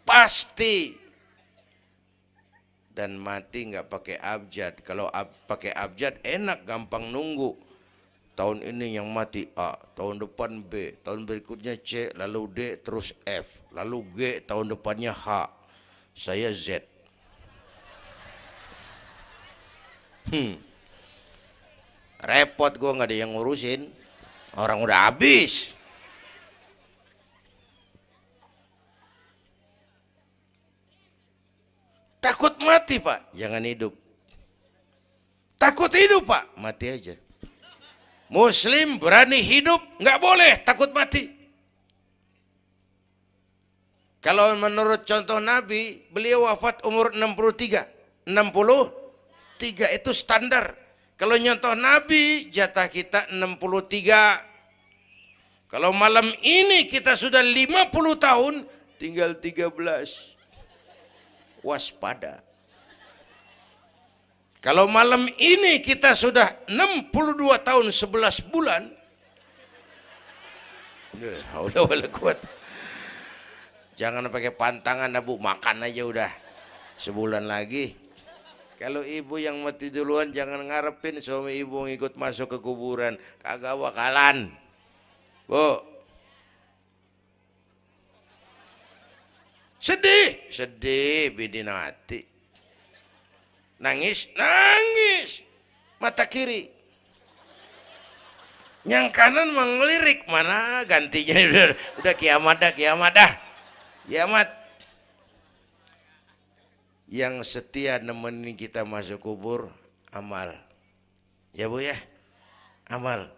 pasti. Dan mati nggak pakai abjad. Kalau pakai abjad enak, gampang nunggu. Tahun ini yang mati A, tahun depan B, tahun berikutnya C, lalu D, terus F, lalu G, tahun depannya H. Saya Z. Repot, gue nggak ada yang ngurusin. Orang udah habis. Takut mati, Pak, jangan hidup. Takut hidup, Pak, mati aja. Muslim berani hidup, nggak boleh takut mati. Kalau menurut contoh Nabi, beliau wafat umur 63. 63 itu standar. Kalau nyontoh Nabi, jatah kita 63. Kalau malam ini kita sudah 50 tahun, tinggal 13. Waspada. Kalau malam ini kita sudah 62 tahun 11 bulan, udah kuat. Jangan pakai pantangan, Bu, makan aja udah. Sebulan lagi. Kalau ibu yang mati duluan, jangan ngarepin suami ibu ngikut masuk ke kuburan, kagak bakalan. Bu, Sedih, sedih bidinati. Nangis, nangis. Mata kiri. Yang kanan mengelirik, mana gantinya udah kiamat dah, kiamat dah. Kiamat. Yang setia nemenin kita masuk kubur, amal. Ya Bu ya, amal.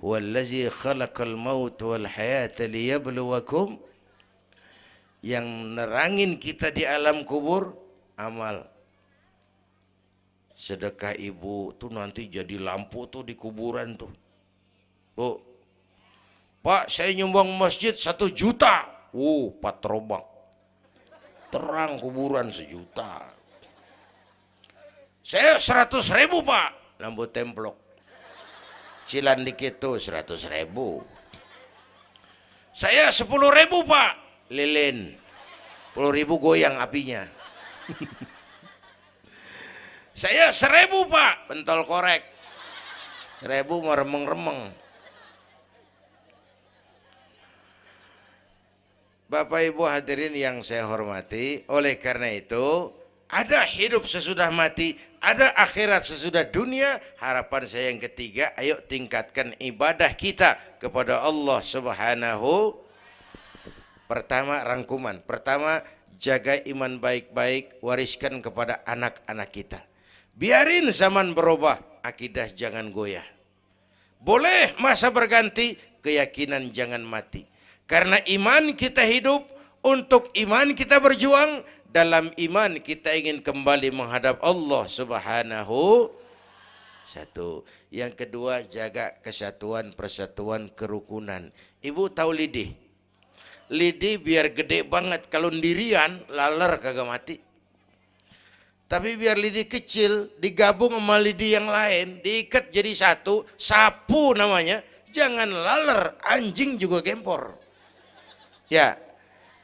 Wallazi khalaqal maut wal hayata liyabluwakum. Yang nerangin kita di alam kubur, amal. Sedekah ibu tuh nanti jadi lampu tuh di kuburan tuh. Bu, Pak saya nyumbang masjid 1 juta. Patrobak. Terang kuburan 1 juta. Saya 100.000 Pak. Lampu templok. Cilan dikit tuh 100.000. Saya 10.000 Pak. Lilin. 10.000 goyang apinya. Saya 1.000 Pak. Pentol korek. 1.000 meremeng-remeng. Bapak Ibu hadirin yang saya hormati, oleh karena itu ada hidup sesudah mati, ada akhirat sesudah dunia. Harapan saya yang ketiga, ayo tingkatkan ibadah kita kepada Allah Subhanahu. Pertama rangkuman, pertama jaga iman baik-baik, wariskan kepada anak-anak kita. Biarin zaman berubah, akidah jangan goyah. Boleh masa berganti, keyakinan jangan mati. Karena iman kita hidup, untuk iman kita berjuang, dalam iman kita ingin kembali menghadap Allah Subhanahu. Satu. Yang kedua, jaga kesatuan, persatuan, kerukunan. Ibu tahu lidi? Lidi biar gede banget, kalau ndirian laler kagak mati. Tapi biar lidi kecil digabung sama lidi yang lain, diikat jadi satu, sapu namanya, jangan laler, anjing juga gempor. Ya,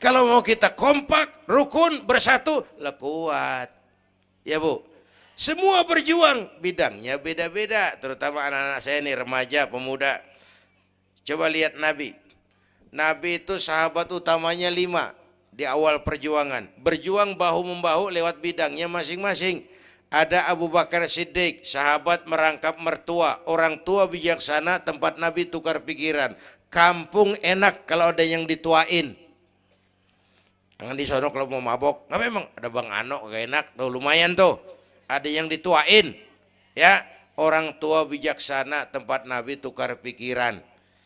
kalau mau kita kompak, rukun, bersatu, lah kuat. Ya Bu, semua berjuang, bidangnya beda-beda, terutama anak-anak saya nih, remaja, pemuda. Coba lihat Nabi. Nabi itu sahabat utamanya 5 di awal perjuangan. Berjuang bahu-membahu lewat bidangnya masing-masing. Ada Abu Bakar Siddiq, sahabat merangkap mertua, orang tua bijaksana, tempat Nabi tukar pikiran. Kampung enak kalau ada yang dituain. Jangan di sono kalau mau mabok. Nggak, memang ada Bang Ano gak enak tuh, lumayan tuh. Ada yang dituain. Ya, orang tua bijaksana, tempat Nabi tukar pikiran.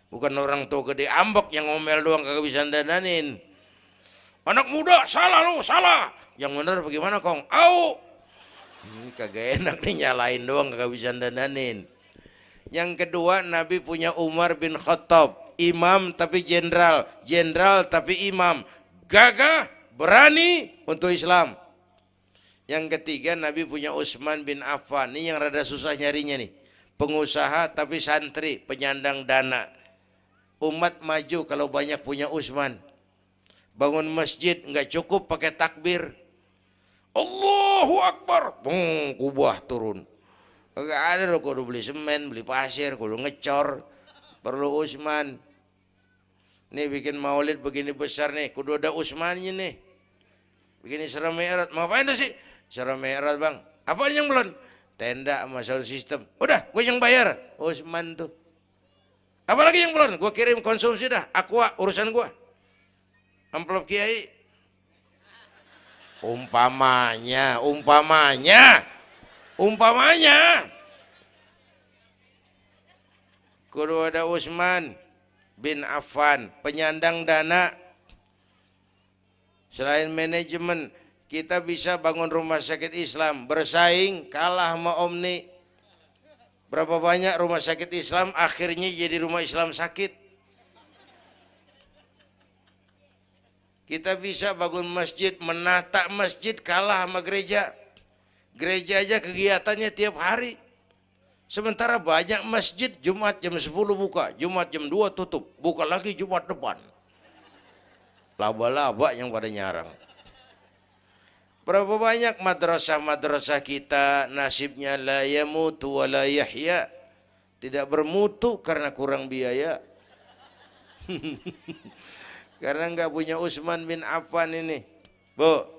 Bukan orang tua gede ambek yang ngomel doang kagak bisa dandanin. Anak muda salah lu, salah. Yang bener bagaimana Kong? Au. Kagak enak nih, nyalain doang kagak bisa dandanin. Yang kedua, Nabi punya Umar bin Khattab. Imam tapi jenderal, jenderal tapi imam, gagah, berani untuk Islam. Yang ketiga, Nabi punya Utsman bin Affan. Ini yang rada susah nyarinya nih. Pengusaha tapi santri, penyandang dana. Umat maju kalau banyak punya Utsman. Bangun masjid nggak cukup pakai takbir. Allahu Akbar, kubah turun. Gak ada loh, kudu beli semen, beli pasir, kudu ngecor. Perlu Utsman. Nih bikin maulid begini besar nih, kudu ada Utsmannya nih. Begini Isra Mi'raj, mau ngapain tuh sih? Isra Mi'raj Bang, apa yang belum? Tenda sama sound system. Udah, gue yang bayar. Utsman tuh. Apalagi yang belum? Gue kirim konsumsi dah, Aqua urusan gue. Amplop Kiai. Umpamanya. Kudu ada Utsman bin Affan, penyandang dana. Selain manajemen, kita bisa bangun rumah sakit Islam, bersaing kalah sama Omni. Berapa banyak rumah sakit Islam akhirnya jadi rumah Islam sakit. Kita bisa bangun masjid, menata masjid kalah sama gereja. Gereja aja kegiatannya tiap hari. Sementara banyak masjid Jumat jam 10 buka, Jumat jam 2 tutup, buka lagi Jumat depan. Laba-laba yang pada nyarang. Berapa banyak madrasah-madrasah kita nasibnya la yamutu wa la yahya. Tidak bermutu karena kurang biaya. Karena nggak punya Utsman bin Affan ini. Bu.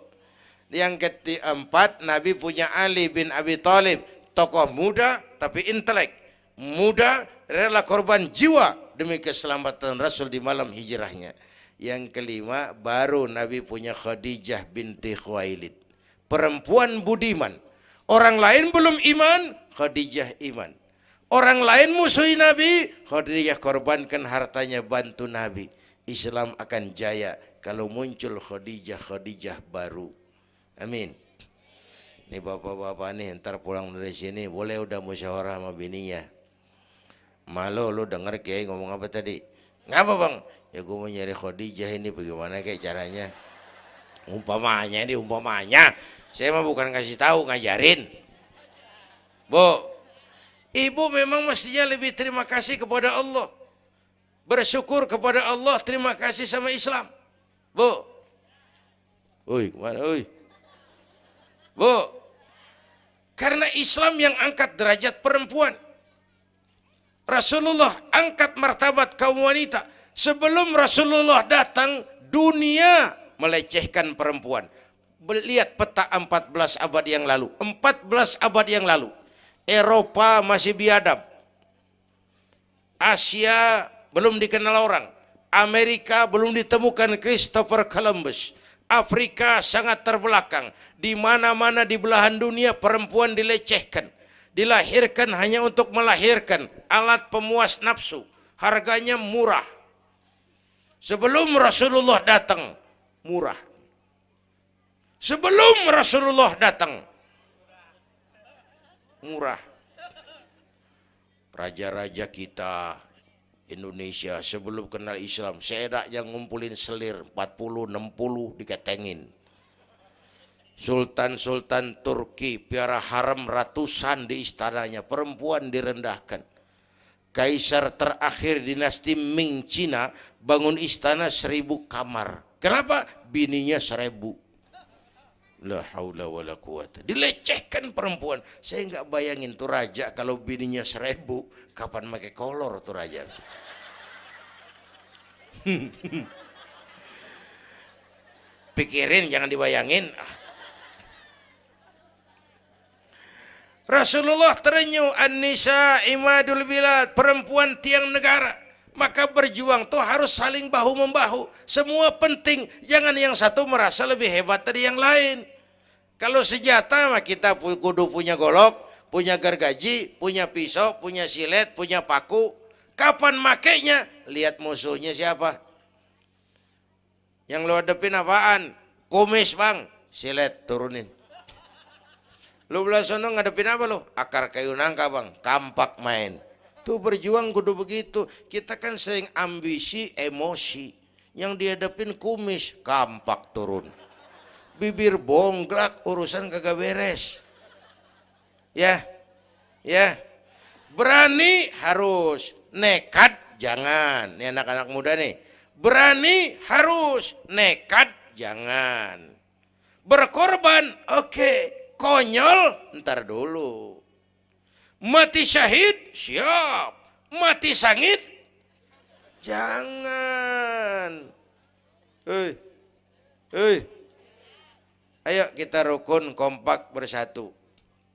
Yang keempat, Nabi punya Ali bin Abi Thalib, tokoh muda tapi intelek, muda rela korban jiwa demi keselamatan Rasul di malam hijrahnya. Yang kelima, baru Nabi punya Khadijah binti Khuwailid, perempuan budiman. Orang lain belum iman, Khadijah iman. Orang lain musuhi Nabi, Khadijah korbankan hartanya bantu Nabi. Islam akan jaya kalau muncul Khadijah baru. Amin. Nih bapak-bapak nih ntar pulang dari sini boleh udah musyawarah sama bininya. Malu lu denger Kiai ngomong apa tadi? Ngapa bang? Ya gue mau nyari Khadijah ini bagaimana kayak caranya? Umpamanya ini umpamanya. Saya mah bukan kasih tahu, ngajarin. Bu, ibu memang mestinya lebih terima kasih kepada Allah. Bersyukur kepada Allah, terima kasih sama Islam. Bu. Oi, kemana oi? Bu, karena Islam yang angkat derajat perempuan. Rasulullah angkat martabat kaum wanita. Sebelum Rasulullah datang, dunia melecehkan perempuan. Lihat peta 14 abad yang lalu. 14 abad yang lalu. Eropa masih biadab. Asia belum dikenal orang. Amerika belum ditemukan Christopher Columbus. Afrika sangat terbelakang. Di mana-mana di belahan dunia perempuan dilecehkan. Dilahirkan hanya untuk melahirkan, alat pemuas nafsu. Harganya murah. Sebelum Rasulullah datang, murah. Sebelum Rasulullah datang, murah. Raja-raja kita Indonesia sebelum kenal Islam, seedak yang ngumpulin selir 40-60 diketengin. Sultan-sultan Turki piara haram ratusan di istananya, perempuan direndahkan. Kaisar terakhir dinasti Ming Cina bangun istana 1000 kamar. Kenapa? Bininya 1000. La haula wala quwata. Dilecehkan perempuan. Saya nggak bayangin tuh raja kalau bininya 1000, kapan pakai kolor tuh raja. Pikirin, jangan dibayangin. Rasulullah terenyuh, an-nisa imadul bilad, perempuan tiang negara. Maka berjuang tuh harus saling bahu-membahu. Semua penting, jangan yang satu merasa lebih hebat dari yang lain. Kalau senjata mah kita kudu punya golok, punya gergaji, punya pisau, punya silet, punya paku. Kapan makainya? Lihat musuhnya siapa. Yang lo hadepin apaan? Kumis bang, silet turunin. Lu belah sono ngadepin apa lo? Akar kayu nangka bang, kampak main. Tuh berjuang kudu begitu. Kita kan sering ambisi, emosi. Yang dihadapin kumis, kampak turun. Bibir bonglak, urusan kagak beres. Ya, ya. Berani harus, nekat jangan. Ini anak-anak muda nih. Berani harus, nekat jangan. Berkorban, oke. Konyol, ntar dulu. Mati syahid, siap. Mati sangit, jangan. Hei, hei. Ayo kita rukun, kompak, bersatu.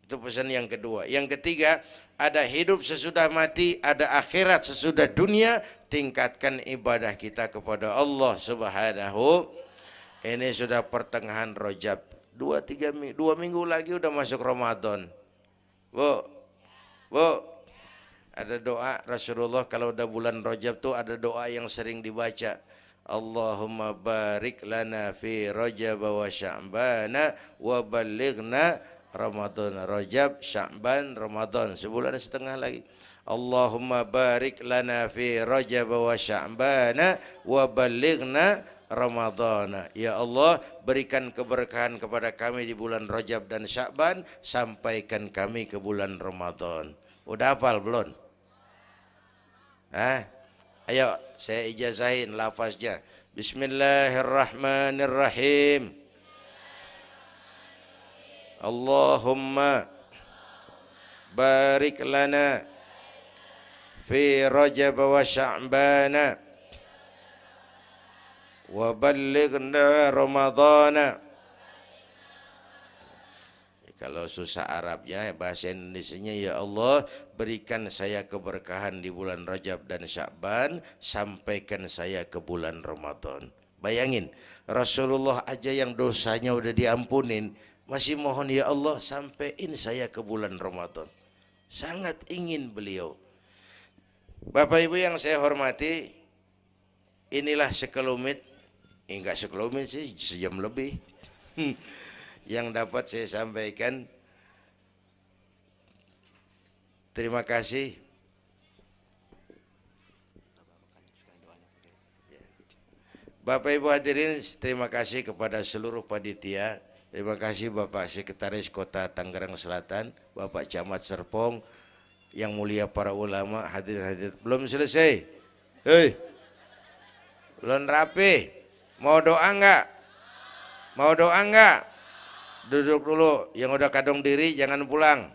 Itu pesan yang kedua. Yang ketiga, ada hidup sesudah mati, ada akhirat sesudah dunia. Tingkatkan ibadah kita kepada Allah Subhanahu. Ini sudah pertengahan Rajab. 2 minggu lagi udah masuk Ramadan. Bu, ada doa Rasulullah kalau udah bulan Rajab tuh ada doa yang sering dibaca. Allahumma barik lana fi Rajab wa Sya'bana wa ballighna Ramadan. Rajab, Sya'ban, Ramadan, sebulan setengah lagi. Allahumma barik lana fi Rajab wa Sya'bana wa ballighna Ramadhan. Ya Allah, berikan keberkahan kepada kami di bulan Rajab dan Sya'ban, sampaikan kami ke bulan Ramadan. Udah hafal belum? Ayo saya ijazahin lafaznya. Bismillahirrahmanirrahim. Allahumma barik lana fi Rajab wa Sya'bana wa ballighna Ramadhana Kalau susah Arabnya, bahasa Indonesianya, ya Allah berikan saya keberkahan di bulan Rajab dan Sya'ban, sampaikan saya ke bulan Ramadan. Bayangin, Rasulullah aja yang dosanya udah diampunin, masih mohon ya Allah sampaiin saya ke bulan Ramadan. Sangat ingin beliau. Bapak Ibu yang saya hormati, inilah sekelumit, enggak sekelumit sih, sejam lebih yang dapat saya sampaikan. Terima kasih. Bapak Ibu hadirin, terima kasih kepada seluruh panitia. Terima kasih Bapak Sekretaris Kota Tangerang Selatan, Bapak Camat Serpong, yang mulia para ulama, hadirin-hadirin. Belum selesai. Hei, belum rapi. Mau doa enggak? Mau doa enggak? Duduk dulu. Yang udah kadung diri jangan pulang.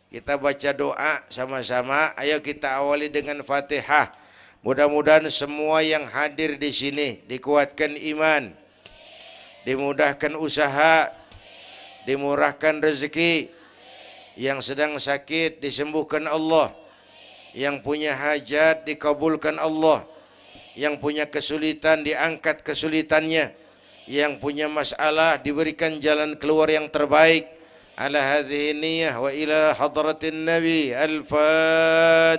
Kita baca doa sama-sama. Ayo kita awali dengan Fatihah. Mudah-mudahan semua yang hadir di sini dikuatkan iman, dimudahkan usaha, dimurahkan rezeki, yang sedang sakit disembuhkan Allah, yang punya hajat dikabulkan Allah, yang punya kesulitan diangkat kesulitannya, yang punya masalah diberikan jalan keluar yang terbaik. Ala hadhihi niyyah wa ila hadratin Nabi. Al-Fatihah.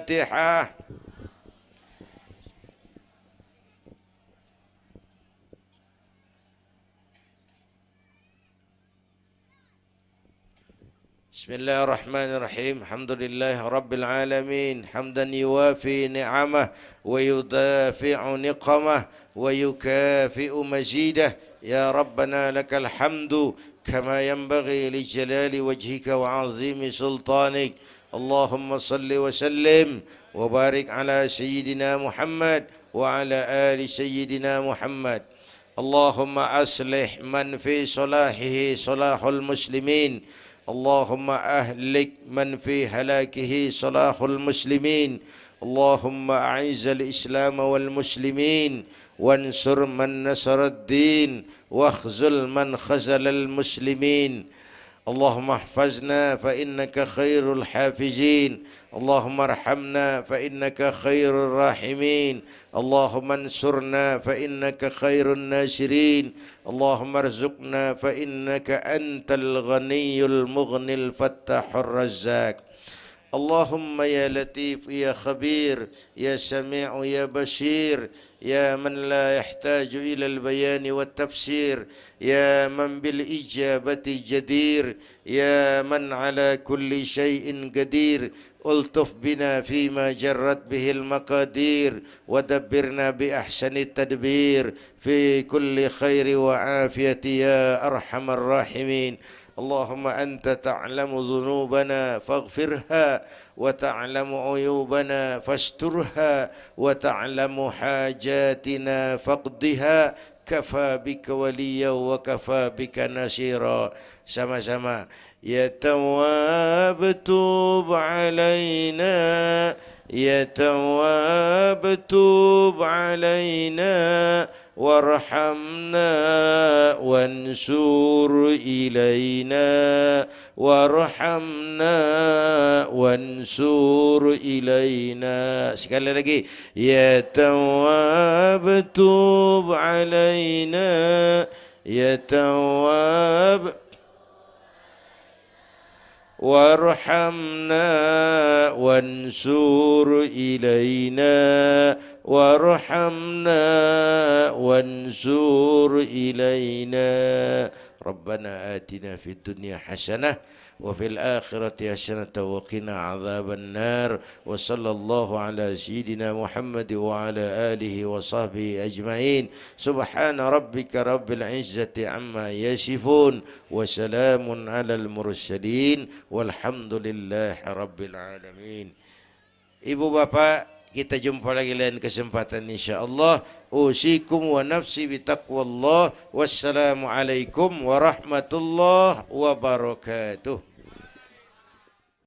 Bismillahirrahmanirrahim. Alhamdulillah Rabbil Alamin. Hamdan yuwafi ni'amah wa yudafi'u niqamah wa yukafi'u mazidah. Ya Rabbana lakal hamdu kama yanbaghi li jalali wajhika wa azimi sultanik. Allahumma salli wa sallim wa barik ala Sayyidina Muhammad wa ala ali Sayyidina Muhammad. Allahumma aslih man fi salahihi salahul muslimin. اللهم أهلك من في هلاكه صلاح المسلمين. اللهم أعز الإسلام والمسلمين وانصر من نصر الدين واخذل من خذل المسلمين. اللهم احفظنا فإنك خير الحافظين. اللهم ارحمنا فإنك خير الراحمين. اللهم انصرنا فإنك خير الناصرين. اللهم ارزقنا فإنك أنت الغني المغني الفتاح الرزاق. اللهم يا لطيف يا خبير يا سميع يا بصير يا من لا يحتاج إلى البيان والتفسير يا من بالإجابة جدير يا من على كل شيء قدير ألطف بنا فيما جرت به المقادير ودبرنا بأحسن التدبير في كل خير وعافية يا أرحم الراحمين. اللهم أنت تعلم ذنوبنا فاغفرها وتعلم عيوبنا فاسترها وتعلم حاجاتنا فاقضها كفى بك وليا وكفى بك نصيرا. Sama-sama. Ya Tawwab tub alaina, Ya Tawwab tub alaina warhamna wansur ilaina warhamna wansur ilaina. Sekali lagi. Ya Tawwab tub alaina, Ya Tawwab warhamna wansur ilaina warhamna wansur ilaina. Rabbana atina fid dunya hasanah wa fil akhirati hasanah wa qina adzaban nar. Wa sallallahu ala sayyidina Muhammad wa ala alihi wa sahbihi ajma'in. Subhana rabbika rabbil izzati amma yasifun wa salamun alal mursalin walhamdulillahi rabbil alamin. Ibu bapak, kita jumpa lagi lain kesempatan insyaallah. Usikum wa nafsi bitaqwallah. Wassalamu alaikum warahmatullahi wabarakatuh.